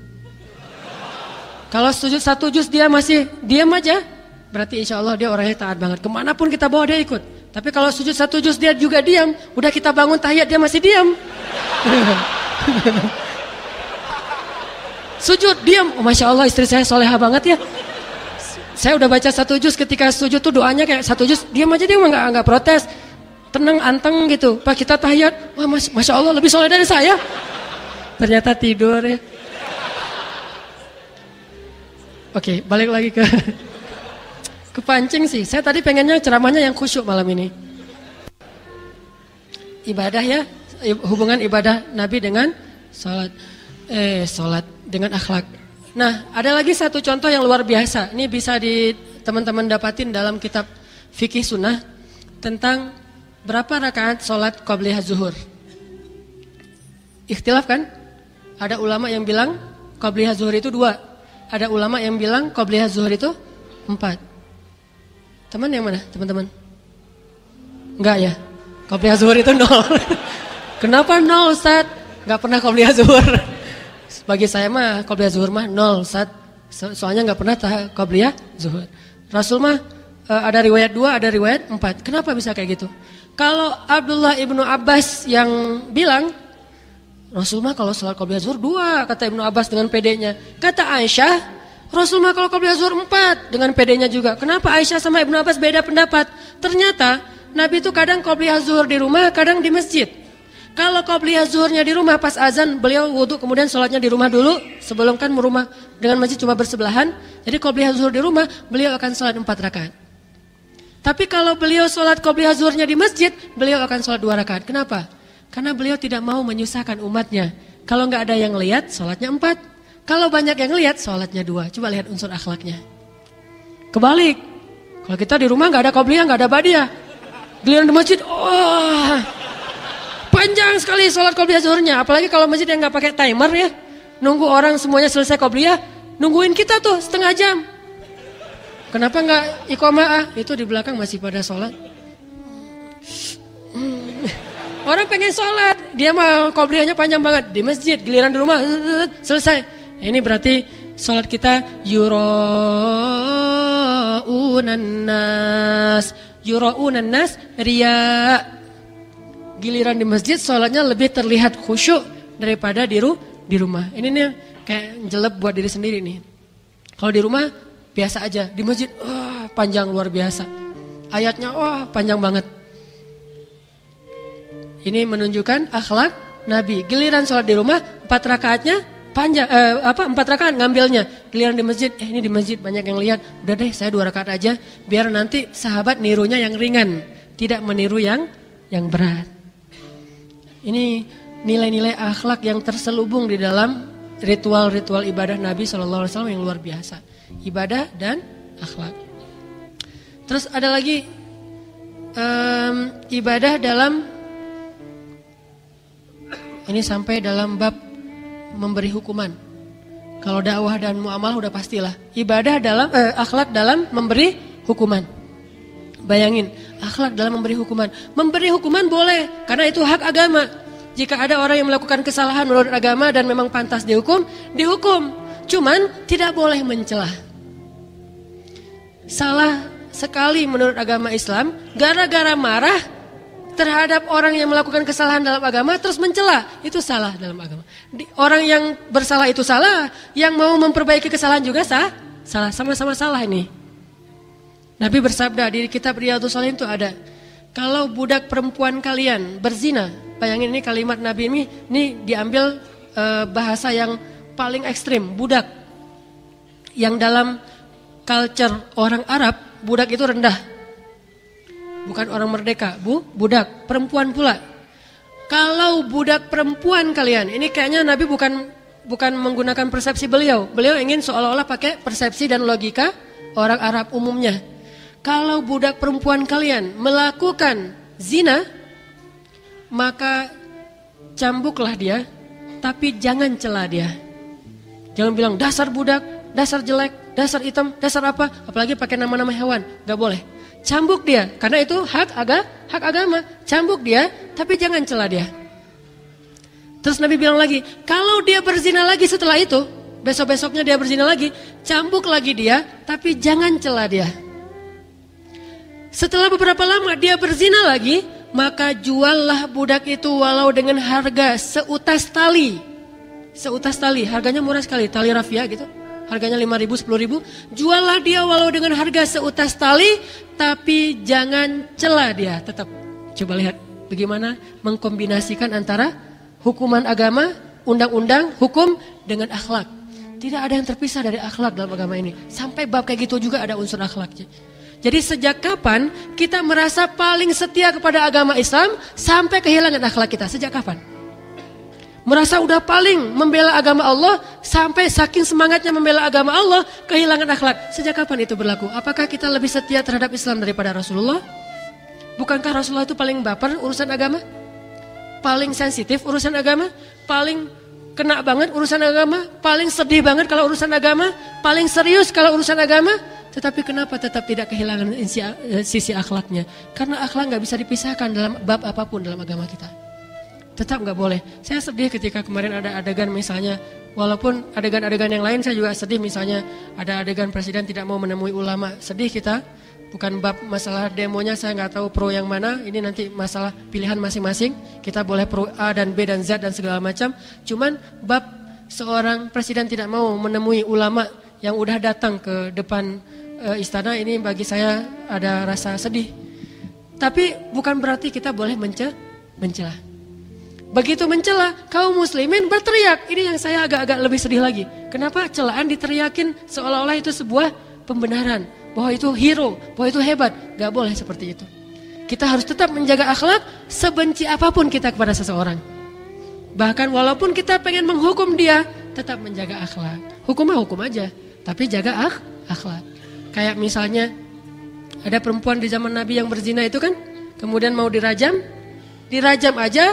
Kalau sujud 1 juz dia masih diam aja, berarti insya Allah dia orangnya taat banget. Kemanapun kita bawa dia ikut. Tapi kalau sujud 1 juz dia juga diam, udah kita bangun tahiyat dia masih diam. Sujud diam, Masya Allah istri saya soleha banget ya. Saya udah baca 1 juz, ketika sujud tuh doanya kayak 1 juz, diam aja dia nggak protes, tenang anteng gitu. Pas kita tahiyat, wah Masya Allah lebih soleh dari saya. Ternyata tidur ya. Oke, balik lagi ke kepancing sih. Saya tadi pengennya ceramahnya yang khusyuk malam ini. Ibadah ya, hubungan ibadah Nabi dengan sholat. Sholat dengan akhlak. Nah, ada lagi satu contoh yang luar biasa. Ini bisa teman-teman dapatin dalam kitab Fikih Sunnah tentang berapa rakaat sholat qabliyah zuhur. Ikhtilaf kan? Ada ulama yang bilang qabliyah zuhur itu 2. Ada ulama yang bilang qabliyah zuhur itu 4. Teman yang mana teman-teman? Enggak ya? Qabliyah zuhur itu 0. Kenapa 0 Ustaz? Enggak pernah qabliyah zuhur. Bagi saya mah qabliyah zuhur mah 0 Ustaz. Soalnya enggak pernah qabliyah zuhur. Rasul mah ada riwayat 2, ada riwayat 4. Kenapa bisa kayak gitu? Kalau Abdullah ibnu Abbas yang bilang Rasul mah kalau sholat qabliyah zuhur 2, kata Ibnu Abbas dengan pedenya. Kata Aisyah, Rasul mah kalau qabliyah zuhur 4 dengan pedenya juga. Kenapa Aisyah sama Ibnu Abbas beda pendapat? Ternyata Nabi itu kadang qabliyah zuhur di rumah, kadang di masjid. Kalau qabliyah zuhurnya di rumah pas azan, beliau wudu kemudian sholatnya di rumah dulu. Sebelum kan rumah dengan masjid cuma bersebelahan. Jadi qabliyah zuhur di rumah, beliau akan sholat 4 rakaat. Tapi kalau beliau sholat qabliyah zuhurnya di masjid, beliau akan sholat 2 rakaat. Kenapa? Karena beliau tidak mau menyusahkan umatnya. Kalau nggak ada yang lihat, sholatnya 4. Kalau banyak yang lihat, sholatnya 2. Coba lihat unsur akhlaknya. Kebalik. Kalau kita di rumah nggak ada qabliyah, nggak ada badiah. Giliran di masjid, panjang sekali sholat qabliyah zuhurnya. Apalagi kalau masjid yang nggak pakai timer ya, nunggu orang semuanya selesai qabliyah, nungguin kita tuh setengah jam. Kenapa nggak iqamah? Itu di belakang masih pada sholat. Orang pengen sholat, dia mah qabliyahnya panjang banget di masjid, giliran di rumah selesai. Ini berarti sholat kita yura'unan nas, riya. Giliran di masjid sholatnya lebih terlihat khusyuk daripada di rumah. Ini nih kayak jelek buat diri sendiri nih. Kalau di rumah biasa aja, di masjid panjang luar biasa. Ayatnya panjang banget. Ini menunjukkan akhlak Nabi. Giliran sholat di rumah 4 rakaatnya panjang 4 rakaat ngambilnya. Giliran di masjid, ini di masjid banyak yang lihat. Udah deh saya 2 rakaat aja biar nanti sahabat nirunya yang ringan, tidak meniru yang berat. Ini nilai-nilai akhlak yang terselubung di dalam ritual-ritual ibadah Nabi SAW yang luar biasa. Ibadah dan akhlak. Terus ada lagi ibadah dalam ini sampai dalam bab memberi hukuman. Kalau dakwah dan muamalah udah pastilah. Ibadah dalam akhlak dalam memberi hukuman. Bayangin, akhlak dalam memberi hukuman. Memberi hukuman boleh karena itu hak agama. Jika ada orang yang melakukan kesalahan menurut agama dan memang pantas dihukum. Cuman tidak boleh mencela. Salah sekali menurut agama Islam, gara-gara marah terhadap orang yang melakukan kesalahan dalam agama terus mencela, itu salah dalam agama. Orang yang bersalah itu salah, yang mau memperbaiki kesalahan juga salah, sama-sama salah ini. Nabi bersabda di kitab Riyadhus Shalihin itu ada, kalau budak perempuan kalian berzina, bayangin ini kalimat Nabi ini diambil bahasa yang paling ekstrim, budak. Yang dalam culture orang Arab, budak itu rendah. Bukan orang merdeka, budak, perempuan pula. Kalau budak perempuan kalian, ini kayaknya Nabi bukan menggunakan persepsi beliau. Beliau ingin seolah-olah pakai persepsi dan logika orang Arab umumnya. Kalau budak perempuan kalian melakukan zina, maka cambuklah dia, tapi jangan cela dia. Jangan bilang dasar budak, dasar jelek, dasar hitam, dasar apa, apalagi pakai nama-nama hewan, gak boleh. Cambuk dia, karena itu hak agama. Cambuk dia, tapi jangan cela dia. Terus Nabi bilang lagi, kalau dia berzina lagi setelah itu, besok-besoknya dia berzina lagi, cambuk lagi dia, tapi jangan cela dia. Setelah beberapa lama dia berzina lagi, maka juallah budak itu walau dengan harga seutas tali. Seutas tali, harganya murah sekali, tali rafia gitu. Harganya 5.000, 10.000. Juallah dia walau dengan harga seutas tali, tapi jangan cela dia. Tetap coba lihat bagaimana mengkombinasikan antara hukuman agama, undang-undang, hukum dengan akhlak. Tidak ada yang terpisah dari akhlak dalam agama ini. Sampai bab kayak gitu juga ada unsur akhlaknya. Jadi sejak kapan kita merasa paling setia kepada agama Islam sampai kehilangan akhlak kita? Sejak kapan? Merasa udah paling membela agama Allah, sampai saking semangatnya membela agama Allah, kehilangan akhlak. Sejak kapan itu berlaku? Apakah kita lebih setia terhadap Islam daripada Rasulullah? Bukankah Rasulullah itu paling baper urusan agama? Paling sensitif urusan agama? Paling kena banget urusan agama? Paling sedih banget kalau urusan agama? Paling serius kalau urusan agama? Tetapi kenapa tetap tidak kehilangan sisi akhlaknya? Karena akhlak gak bisa dipisahkan dalam bab apapun dalam agama kita. Tetap gak boleh. Saya sedih ketika kemarin ada adegan misalnya, walaupun adegan-adegan yang lain saya juga sedih, misalnya ada adegan presiden tidak mau menemui ulama. Sedih kita, bukan bab masalah demonya, saya gak tahu pro yang mana, ini nanti masalah pilihan masing-masing. Kita boleh pro A dan B dan Z dan segala macam. Cuman bab seorang presiden tidak mau menemui ulama yang udah datang ke depan istana, ini bagi saya ada rasa sedih. Tapi bukan berarti kita boleh mencela. Begitu mencela, kaum muslimin berteriak. Ini yang saya agak-agak lebih sedih lagi. Kenapa celaan diteriakin seolah-olah itu sebuah pembenaran, bahwa itu hero, bahwa itu hebat. Gak boleh seperti itu. Kita harus tetap menjaga akhlak sebenci apapun kita kepada seseorang. Bahkan walaupun kita pengen menghukum dia, tetap menjaga akhlak. Hukum aja, tapi jaga akhlak. Kayak misalnya ada perempuan di zaman Nabi yang berzina itu kan, kemudian mau dirajam aja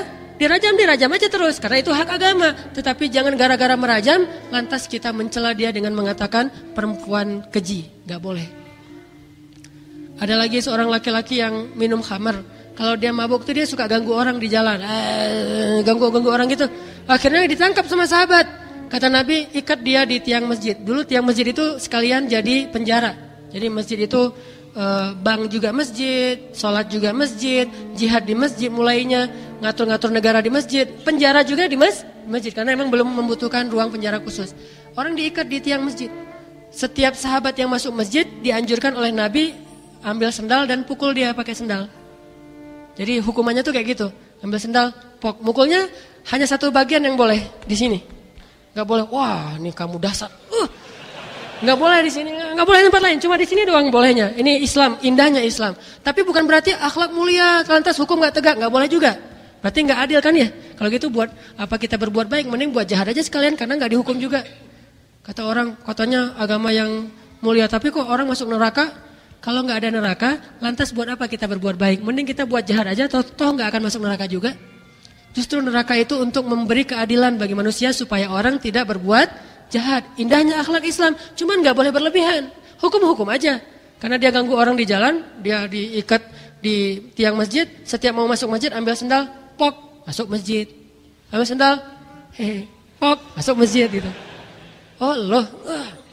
terus, karena itu hak agama. Tetapi jangan gara-gara merajam lantas kita mencela dia dengan mengatakan perempuan keji. Gak boleh. Ada lagi seorang laki-laki yang minum khamar. Kalau dia mabuk tuh dia suka ganggu orang di jalan, ganggu orang gitu. Akhirnya ditangkap sama sahabat. Kata Nabi, ikat dia di tiang masjid. Dulu tiang masjid itu sekalian jadi penjara. Jadi masjid itu bank juga masjid, sholat juga masjid, jihad di masjid mulainya, ngatur-ngatur negara di masjid, penjara juga di masjid. Karena memang belum membutuhkan ruang penjara khusus. Orang diikat di tiang masjid. Setiap sahabat yang masuk masjid dianjurkan oleh Nabi ambil sendal dan pukul dia pakai sendal. Jadi hukumannya tuh kayak gitu. Ambil sendal, mukulnya hanya satu bagian yang boleh di sini. Gak boleh, wah ini kamu dasar. Gak boleh di sini, gak boleh di tempat lain. Cuma di sini doang bolehnya. Ini Islam, indahnya Islam. Tapi bukan berarti akhlak mulia, lantas hukum gak tegak, gak boleh juga. Berarti gak adil kan ya? Kalau gitu buat apa kita berbuat baik, mending buat jahat aja sekalian karena gak dihukum juga. Kata orang, katanya agama yang mulia, tapi kok orang masuk neraka? Kalau gak ada neraka, lantas buat apa kita berbuat baik? Mending kita buat jahat aja, toh gak akan masuk neraka juga. Justru neraka itu untuk memberi keadilan bagi manusia supaya orang tidak berbuat jahat. Indahnya akhlak Islam, cuman gak boleh berlebihan. Hukum-hukum aja. Karena dia ganggu orang di jalan, dia diikat di tiang masjid, setiap mau masuk masjid ambil sendal, pok, masuk masjid. Ambil sendal, pok, masuk masjid gitu. Oh loh,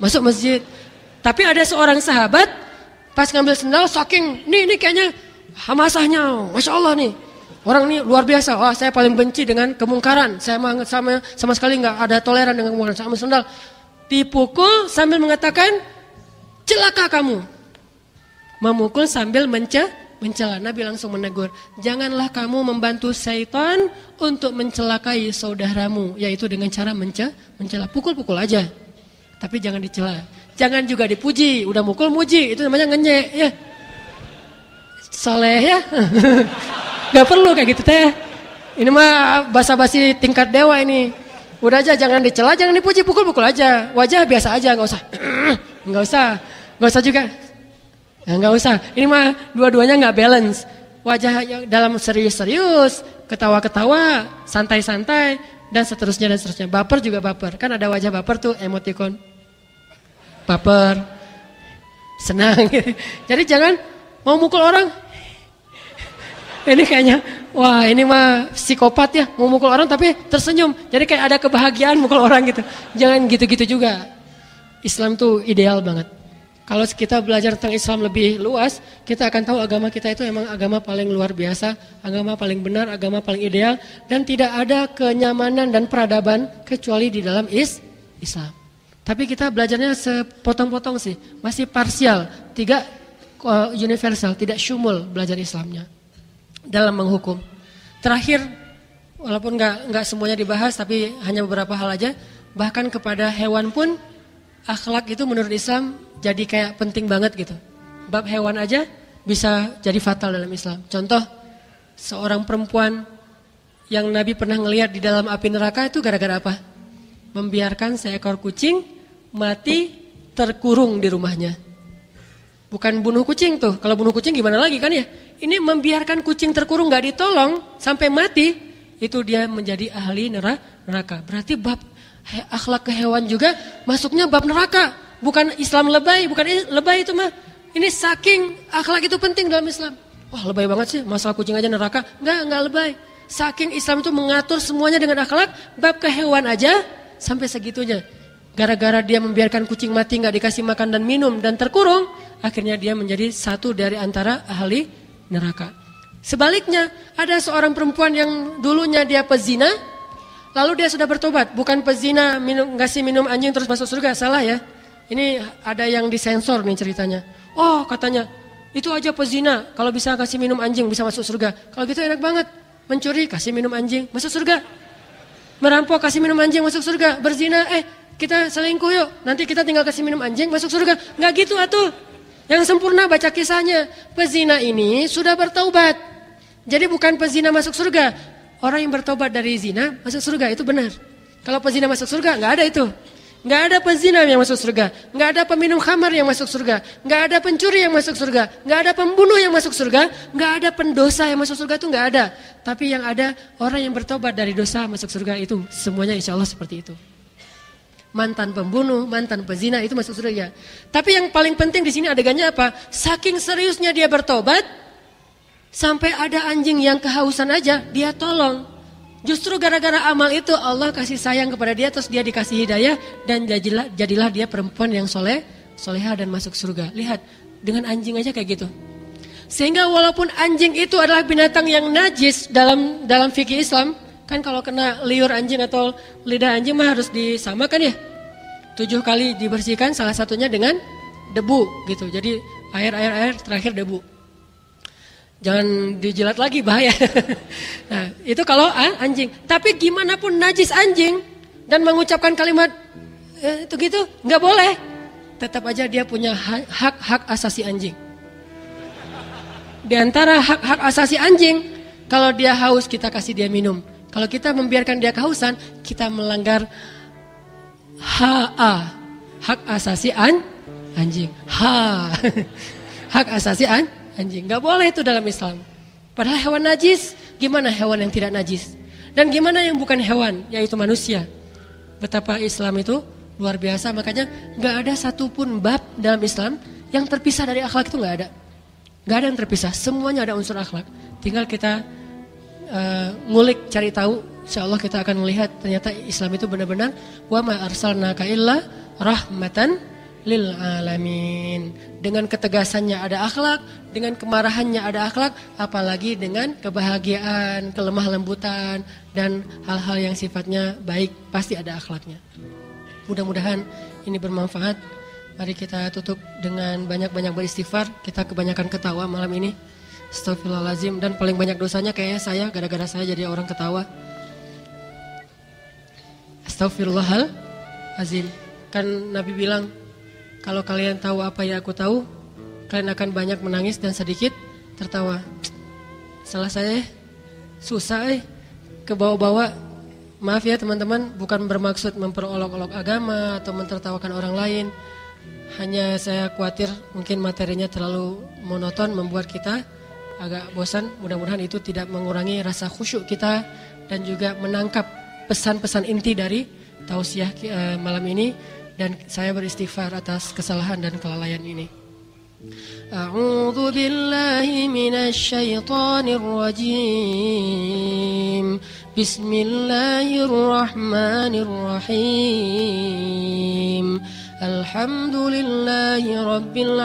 masuk masjid. Tapi ada seorang sahabat, pas ngambil sendal, saking, nih kayaknya hamasahnya, Masya Allah nih. Orang ini luar biasa. Wah, saya paling benci dengan kemungkaran. Saya sama sekali nggak ada toleran dengan kemungkaran. Saya ambil sendal, dipukul sambil mengatakan, celaka kamu. Memukul sambil mencela. Nabi langsung menegur, janganlah kamu membantu syaitan untuk mencelakai saudaramu, yaitu dengan cara mencela. Pukul-pukul aja, tapi jangan dicela. Jangan juga dipuji. Udah mukul muji, itu namanya ngenyek ya. Soleh ya. Gak perlu kayak gitu teh. Ini mah basa-basi tingkat dewa ini. Udah aja jangan dicela, jangan dipuji, pukul-pukul aja. Wajah biasa aja, nggak usah juga. Ya, nggak usah. Ini mah dua-duanya nggak balance. Wajah dalam serius-serius, ketawa-ketawa, santai-santai, dan seterusnya. Baper juga baper. Kan ada wajah baper tuh, emoticon. Baper, senang. Jadi jangan mau mukul orang. Ini kayaknya, wah ini mah psikopat ya, mau mukul orang tapi tersenyum. Jadi kayak ada kebahagiaan mukul orang gitu. Jangan gitu-gitu juga. Islam tuh ideal banget. Kalau kita belajar tentang Islam lebih luas, kita akan tahu agama kita itu emang agama paling luar biasa, agama paling benar, agama paling ideal. Dan tidak ada kenyamanan dan peradaban kecuali di dalam Islam. Tapi kita belajarnya sepotong-potong sih, masih parsial, tidak universal, tidak syumul belajar Islamnya. Dalam menghukum. Terakhir, walaupun nggak semuanya dibahas, tapi hanya beberapa hal aja. Bahkan kepada hewan pun, akhlak itu menurut Islam jadi kayak penting banget gitu. Bab hewan aja bisa jadi fatal dalam Islam. Contoh, seorang perempuan yang Nabi pernah ngelihat di dalam api neraka itu gara-gara apa? Membiarkan seekor kucing mati terkurung di rumahnya. Bukan bunuh kucing tuh. Kalau bunuh kucing gimana lagi kan ya? Ini membiarkan kucing terkurung gak ditolong sampai mati. Itu dia menjadi ahli neraka. Berarti bab akhlak ke hewan juga masuknya bab neraka. Bukan Islam lebay. Bukan lebay itu mah. Ini saking akhlak itu penting dalam Islam. Wah lebay banget sih masalah kucing aja neraka. Enggak lebay. Saking Islam itu mengatur semuanya dengan akhlak. Bab ke hewan aja sampai segitunya. Gara-gara dia membiarkan kucing mati gak dikasih makan dan minum dan terkurung. Akhirnya dia menjadi satu dari antara ahli neraka. Sebaliknya, ada seorang perempuan yang dulunya dia pezina, lalu dia sudah bertobat. Bukan pezina ngasih minum anjing terus masuk surga, salah ya. Ini ada yang disensor nih ceritanya. Oh katanya, itu aja pezina, kalau bisa kasih minum anjing bisa masuk surga. Kalau gitu enak banget, mencuri kasih minum anjing masuk surga. Merampok kasih minum anjing masuk surga. Berzina, kita selingkuh yuk, nanti kita tinggal kasih minum anjing masuk surga. Nggak gitu atuh. Yang sempurna baca kisahnya. Pezina ini sudah bertaubat. Jadi bukan pezina masuk surga. Orang yang bertobat dari zina masuk surga, itu benar. Kalau pezina masuk surga, nggak ada itu. Nggak ada pezina yang masuk surga. Nggak ada peminum khamar yang masuk surga. Nggak ada pencuri yang masuk surga. Nggak ada pembunuh yang masuk surga. Nggak ada pendosa yang masuk surga, itu nggak ada. Tapi yang ada orang yang bertobat dari dosa masuk surga, itu semuanya insya Allah seperti itu. Mantan pembunuh, mantan pezina itu masuk surga. Tapi yang paling penting di sini adegannya apa? Saking seriusnya dia bertobat, sampai ada anjing yang kehausan aja dia tolong. Justru gara-gara amal itu Allah kasih sayang kepada dia, terus dia dikasih hidayah dan jadilah dia perempuan yang soleha dan masuk surga. Lihat, dengan anjing aja kayak gitu. Sehingga walaupun anjing itu adalah binatang yang najis dalam fikih Islam, kan kalau kena liur anjing atau lidah anjing mah harus disamakan ya. 7 kali dibersihkan, salah satunya dengan debu gitu. Jadi air terakhir debu. Jangan dijilat lagi, bahaya. Nah, itu kalau anjing. Tapi gimana pun najis anjing dan mengucapkan kalimat itu gitu, nggak boleh. Tetap aja dia punya hak asasi anjing. Di antara hak asasi anjing, kalau dia haus kita kasih dia minum. Kalau kita membiarkan dia kehausan, kita melanggar hak asasi anjing. Hak asasi anjing. Gak boleh itu dalam Islam. Padahal hewan najis, gimana hewan yang tidak najis? Dan gimana yang bukan hewan, yaitu manusia? Betapa Islam itu luar biasa. Makanya gak ada satupun bab dalam Islam yang terpisah dari akhlak, itu gak ada. Gak ada yang terpisah, semuanya ada unsur akhlak. Tinggal kita ngulik, cari tahu. Insya Allah kita akan melihat ternyata Islam itu benar-benar wa ma arsalnaka illa rahmatan lil alamin. Dengan ketegasannya ada akhlak, dengan kemarahannya ada akhlak, apalagi dengan kebahagiaan, kelemah lembutan dan hal-hal yang sifatnya baik, pasti ada akhlaknya. Mudah-mudahan ini bermanfaat. Mari kita tutup dengan banyak-banyak beristighfar. Kita kebanyakan ketawa malam ini. Astagfirullahaladzim. Dan paling banyak dosanya kayaknya saya, gara-gara saya jadi orang ketawa. Astagfirullahaladzim. Kan Nabi bilang, kalau kalian tahu apa yang aku tahu, kalian akan banyak menangis dan sedikit tertawa. Salah saya susah kebawa-bawa. Maaf ya teman-teman, bukan bermaksud memperolok-olok agama atau mentertawakan orang lain. Hanya saya khawatir mungkin materinya terlalu monoton, membuat kita agak bosan. Mudah-mudahan itu tidak mengurangi rasa khusyuk kita dan juga menangkap pesan-pesan inti dari tausiah malam ini. Dan saya beristighfar atas kesalahan dan kelalaian ini. A'udzu billahi minasy syaithanir rajim. Bismillahirrahmanirrahim. Alhamdulillahi rabbil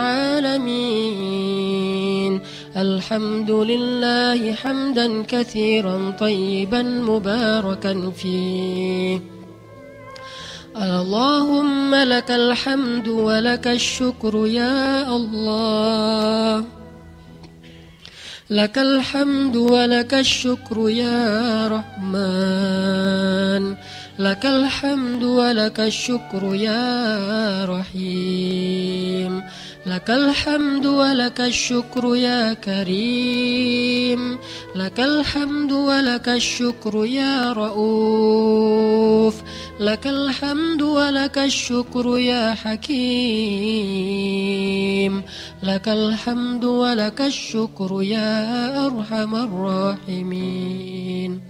alamin. Alhamdulillahi hamdan katsiran tayyiban mubarakan fih. Allahumma lakal hamdu wa lakal syukru ya Allah. Lakal hamdu wa lakal syukru ya Rahman. Lakal hamdu wa lakal syukru ya Rahim. Lakal hamdu wa lakal syukru ya Karim. Lakal hamdu wa lakal syukru ya Rauf. Lakal hamdu wa lakal syukru ya Hakim. Lakal hamdu wa lakal syukru ya Arhamar Rahimin.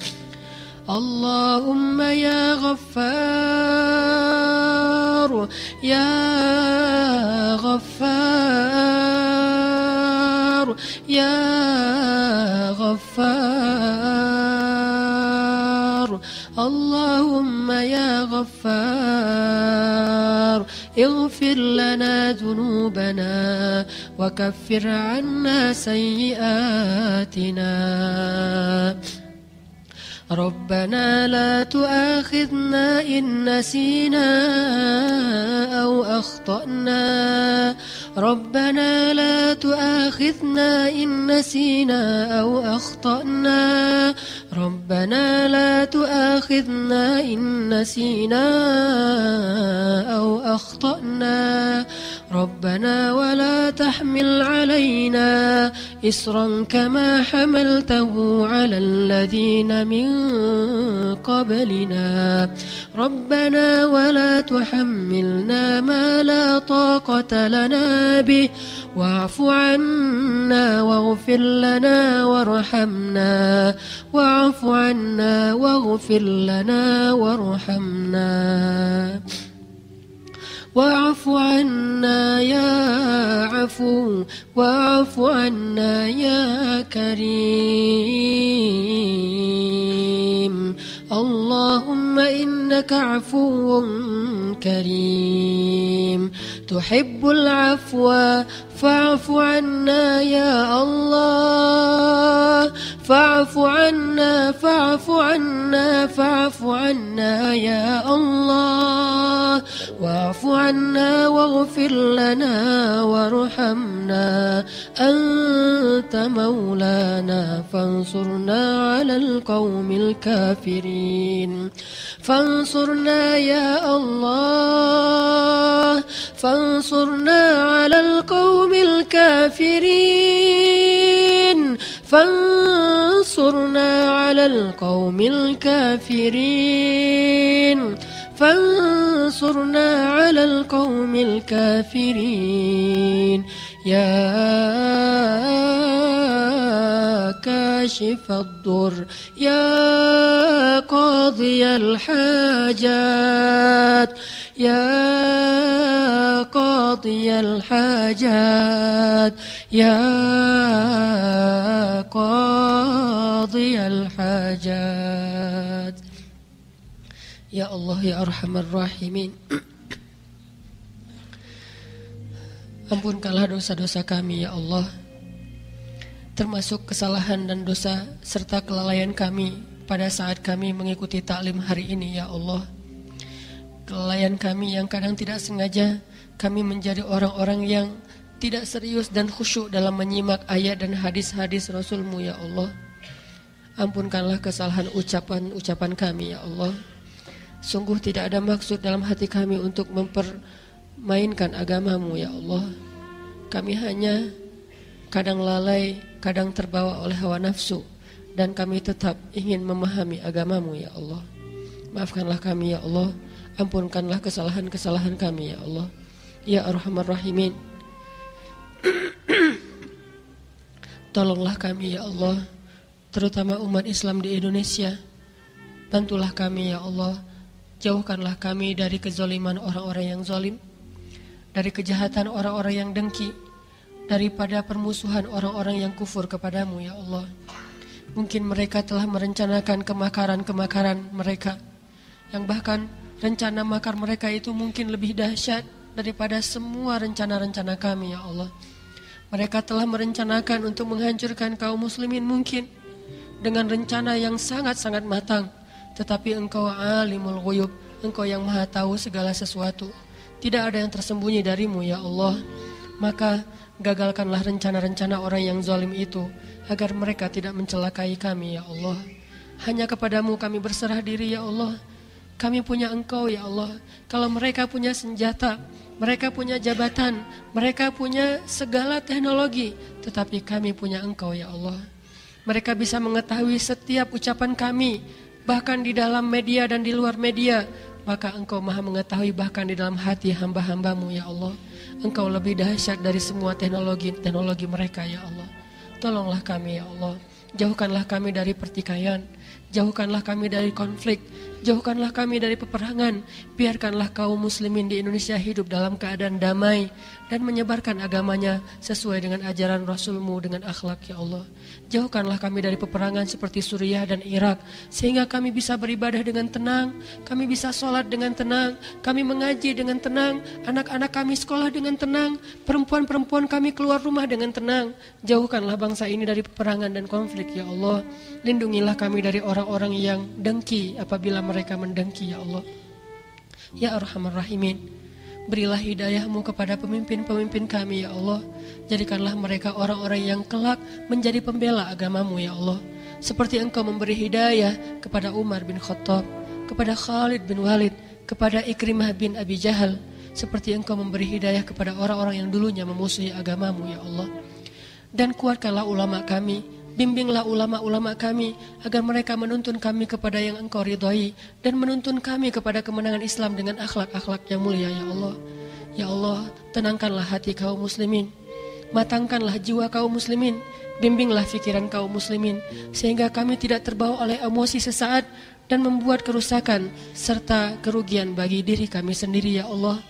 Allahumma ya Ghaffar, ya Ghaffar, ya Ghaffar. Allahumma ya Ghaffar, اغفر لنا ذنوبنا وكفر عنا سيئاتنا. ربنا لا تؤاخذنا إن نسينا أو أخطأنا. ربنا لا تؤاخذنا إن نسينا أو أخطأنا. ربنا لا تؤاخذنا إن نسينا أو أخطأنا. ربنا ولا تحمل علينا إصرا كما حملته على الذين من قبلنا. ربنا ولا تحملنا ما لا طاقة لنا به. واعف عنا واغفر لنا وارحمنا. واعف عنا واغفر لنا وارحمنا. واعف عنا يا عفو. واعف عنا يا كريم. اللهم إنك عفو كريم تحب العفو فاعف عنا يا الله فاعف عنا فاعف عنا فاعف عنا يا الله واعف عنا واغفر لنا وارحمنا أنت مولانا فانصرنا على القوم الكافرين فانصرنا يا الله فانصرنا على القوم الكافرين فانصرنا على القوم الكافرين فانصرنا على القوم الكافرين يا كاشف الضر يا قاضي الحاجات يا قاضي الحاجات يا قاضي الحاجات يا الله يا أرحم الراحمين. Ampunkanlah dosa-dosa kami ya Allah, termasuk kesalahan dan dosa serta kelalaian kami pada saat kami mengikuti taklim hari ini ya Allah. Kelalaian kami yang kadang tidak sengaja kami menjadi orang-orang yang tidak serius dan khusyuk dalam menyimak ayat dan hadis-hadis Rasul-Mu ya Allah. Ampunkanlah kesalahan ucapan-ucapan kami ya Allah. Sungguh tidak ada maksud dalam hati kami untuk mempermainkan agama-Mu ya Allah. Kami hanya kadang lalai, kadang terbawa oleh hawa nafsu, dan kami tetap ingin memahami agama-Mu ya Allah. Maafkanlah kami ya Allah. Ampunkanlah kesalahan-kesalahan kami ya Allah. Ya Arhamar Rahimin. Tolonglah kami ya Allah, terutama umat Islam di Indonesia. Bantulah kami ya Allah. Jauhkanlah kami dari kezaliman orang-orang yang zalim, dari kejahatan orang-orang yang dengki, daripada permusuhan orang-orang yang kufur kepadamu ya Allah. Mungkin mereka telah merencanakan kemakaran-kemakaran mereka, yang bahkan rencana makar mereka itu mungkin lebih dahsyat daripada semua rencana-rencana kami ya Allah. Mereka telah merencanakan untuk menghancurkan kaum muslimin mungkin dengan rencana yang sangat-sangat matang. Tetapi Engkau alimul ghuyub, Engkau yang maha tahu segala sesuatu. Tidak ada yang tersembunyi darimu ya Allah. Maka gagalkanlah rencana-rencana orang yang zalim itu, agar mereka tidak mencelakai kami ya Allah. Hanya kepadamu kami berserah diri ya Allah. Kami punya Engkau ya Allah. Kalau mereka punya senjata, mereka punya jabatan, mereka punya segala teknologi, tetapi kami punya Engkau ya Allah. Mereka bisa mengetahui setiap ucapan kami, bahkan di dalam media dan di luar media. Maka Engkau maha mengetahui bahkan di dalam hati hamba-hambamu ya Allah. Engkau lebih dahsyat dari semua teknologi mereka ya Allah. Tolonglah kami ya Allah. Jauhkanlah kami dari pertikaian, jauhkanlah kami dari konflik, jauhkanlah kami dari peperangan. Biarkanlah kaum muslimin di Indonesia hidup dalam keadaan damai dan menyebarkan agamanya sesuai dengan ajaran Rasul-Mu dengan akhlak ya Allah. Jauhkanlah kami dari peperangan seperti Suriah dan Irak, sehingga kami bisa beribadah dengan tenang, kami bisa sholat dengan tenang, kami mengaji dengan tenang, anak-anak kami sekolah dengan tenang, perempuan-perempuan kami keluar rumah dengan tenang. Jauhkanlah bangsa ini dari peperangan dan konflik ya Allah. Lindungilah kami dari orang-orang yang dengki apabila mereka mendengki ya Allah. Ya Arhamar Rahimin. Berilah hidayah-Mu kepada pemimpin-pemimpin kami ya Allah. Jadikanlah mereka orang-orang yang kelak menjadi pembela agama-Mu ya Allah. Seperti Engkau memberi hidayah kepada Umar bin Khattab, kepada Khalid bin Walid, kepada Ikrimah bin Abi Jahal. Seperti Engkau memberi hidayah kepada orang-orang yang dulunya memusuhi agama-Mu ya Allah. Dan kuatkanlah ulama kami, bimbinglah ulama-ulama kami agar mereka menuntun kami kepada yang Engkau ridhai dan menuntun kami kepada kemenangan Islam dengan akhlak-akhlak yang mulia ya Allah. Ya Allah, tenangkanlah hati kaum muslimin, matangkanlah jiwa kaum muslimin, bimbinglah fikiran kaum muslimin sehingga kami tidak terbawa oleh emosi sesaat dan membuat kerusakan serta kerugian bagi diri kami sendiri ya Allah.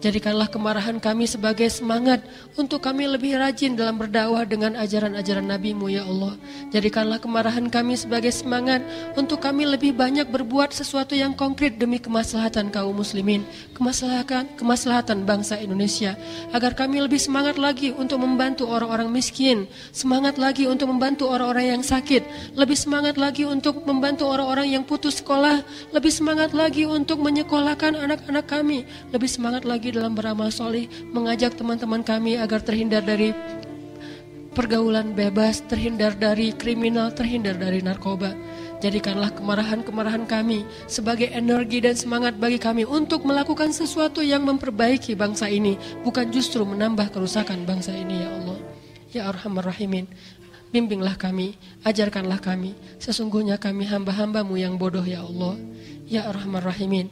Jadikanlah kemarahan kami sebagai semangat untuk kami lebih rajin dalam berdakwah dengan ajaran-ajaran NabiMu ya Allah. Jadikanlah kemarahan kami sebagai semangat untuk kami lebih banyak berbuat sesuatu yang konkret demi kemaslahatan kaum muslimin, kemaslahatan bangsa Indonesia, agar kami lebih semangat lagi untuk membantu orang-orang miskin, semangat lagi untuk membantu orang-orang yang sakit, lebih semangat lagi untuk membantu orang-orang yang putus sekolah, lebih semangat lagi untuk menyekolahkan anak-anak kami, lebih semangat lagi dalam beramal soleh, mengajak teman-teman kami agar terhindar dari pergaulan bebas, terhindar dari kriminal, terhindar dari narkoba. Jadikanlah kemarahan-kemarahan kami sebagai energi dan semangat bagi kami untuk melakukan sesuatu yang memperbaiki bangsa ini, bukan justru menambah kerusakan bangsa ini ya Allah. Ya Arhamar Rahimin, bimbinglah kami, ajarkanlah kami, sesungguhnya kami hamba-hambamu yang bodoh ya Allah. Ya Arhamar Rahimin,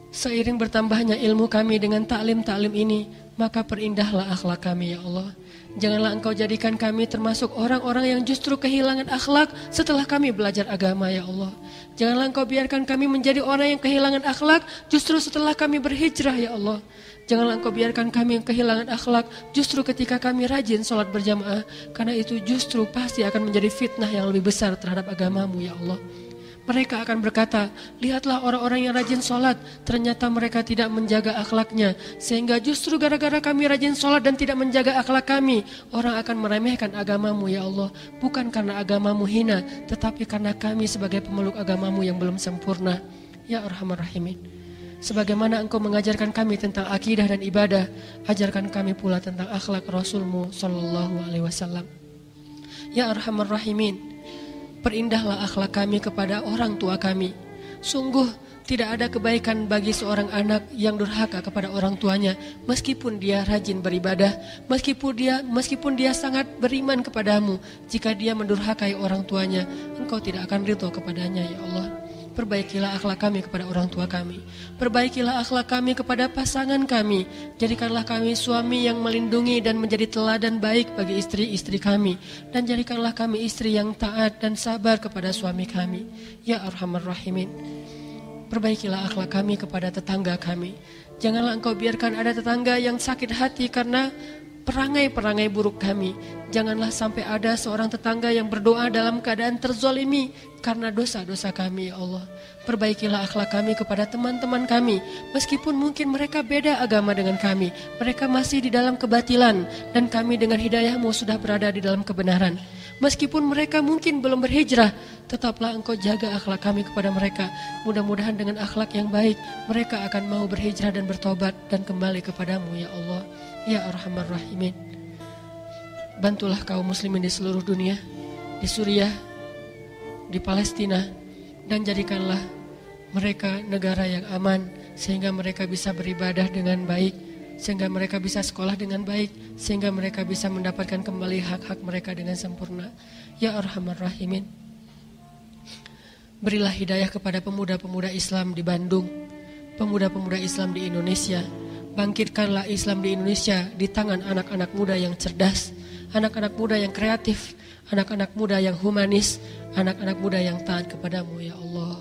seiring bertambahnya ilmu kami dengan taklim-taklim ini, maka perindahlah akhlak kami ya Allah. Janganlah Engkau jadikan kami termasuk orang-orang yang justru kehilangan akhlak setelah kami belajar agama ya Allah. Janganlah Engkau biarkan kami menjadi orang yang kehilangan akhlak justru setelah kami berhijrah ya Allah. Janganlah Engkau biarkan kami yang kehilangan akhlak justru ketika kami rajin sholat berjamaah, karena itu justru pasti akan menjadi fitnah yang lebih besar terhadap agamamu ya Allah. Mereka akan berkata, lihatlah orang-orang yang rajin sholat, ternyata mereka tidak menjaga akhlaknya. Sehingga justru gara-gara kami rajin sholat dan tidak menjaga akhlak kami, orang akan meremehkan agamamu ya Allah. Bukan karena agamamu hina, tetapi karena kami sebagai pemeluk agamamu yang belum sempurna. Ya Arhamar Rahimin, sebagaimana Engkau mengajarkan kami tentang akidah dan ibadah, ajarkan kami pula tentang akhlak Rasulmu Sallallahu Alaihi Wasallam. Ya Arhamar Rahimin, perindahlah akhlak kami kepada orang tua kami. Sungguh tidak ada kebaikan bagi seorang anak yang durhaka kepada orang tuanya, meskipun dia rajin beribadah, meskipun dia sangat beriman kepadamu. Jika dia mendurhakai orang tuanya, Engkau tidak akan ridho kepadanya ya Allah. Perbaikilah akhlak kami kepada orang tua kami. Perbaikilah akhlak kami kepada pasangan kami. Jadikanlah kami suami yang melindungi dan menjadi teladan baik bagi istri-istri kami. Dan jadikanlah kami istri yang taat dan sabar kepada suami kami. Ya Arhamar Rahimin, perbaikilah akhlak kami kepada tetangga kami. Janganlah Engkau biarkan ada tetangga yang sakit hati karena perangai-perangai buruk kami. Janganlah sampai ada seorang tetangga yang berdoa dalam keadaan terzolimi karena dosa-dosa kami ya Allah. Perbaikilah akhlak kami kepada teman-teman kami, meskipun mungkin mereka beda agama dengan kami, mereka masih di dalam kebatilan, dan kami dengan hidayah-Mu sudah berada di dalam kebenaran. Meskipun mereka mungkin belum berhijrah, tetaplah Engkau jaga akhlak kami kepada mereka. Mudah-mudahan dengan akhlak yang baik, mereka akan mau berhijrah dan bertobat dan kembali kepadamu ya Allah. Ya Arhamar Rahimin, bantulah kaum muslimin di seluruh dunia, di Suriah, di Palestina, dan jadikanlah mereka negara yang aman, sehingga mereka bisa beribadah dengan baik, sehingga mereka bisa sekolah dengan baik, sehingga mereka bisa mendapatkan kembali hak-hak mereka dengan sempurna. Ya Arhamar Rahimin, berilah hidayah kepada pemuda-pemuda Islam di Bandung, pemuda-pemuda Islam di Indonesia. Bangkitkanlah Islam di Indonesia di tangan anak-anak muda yang cerdas, anak-anak muda yang kreatif, anak-anak muda yang humanis, anak-anak muda yang taat kepadamu ya Allah.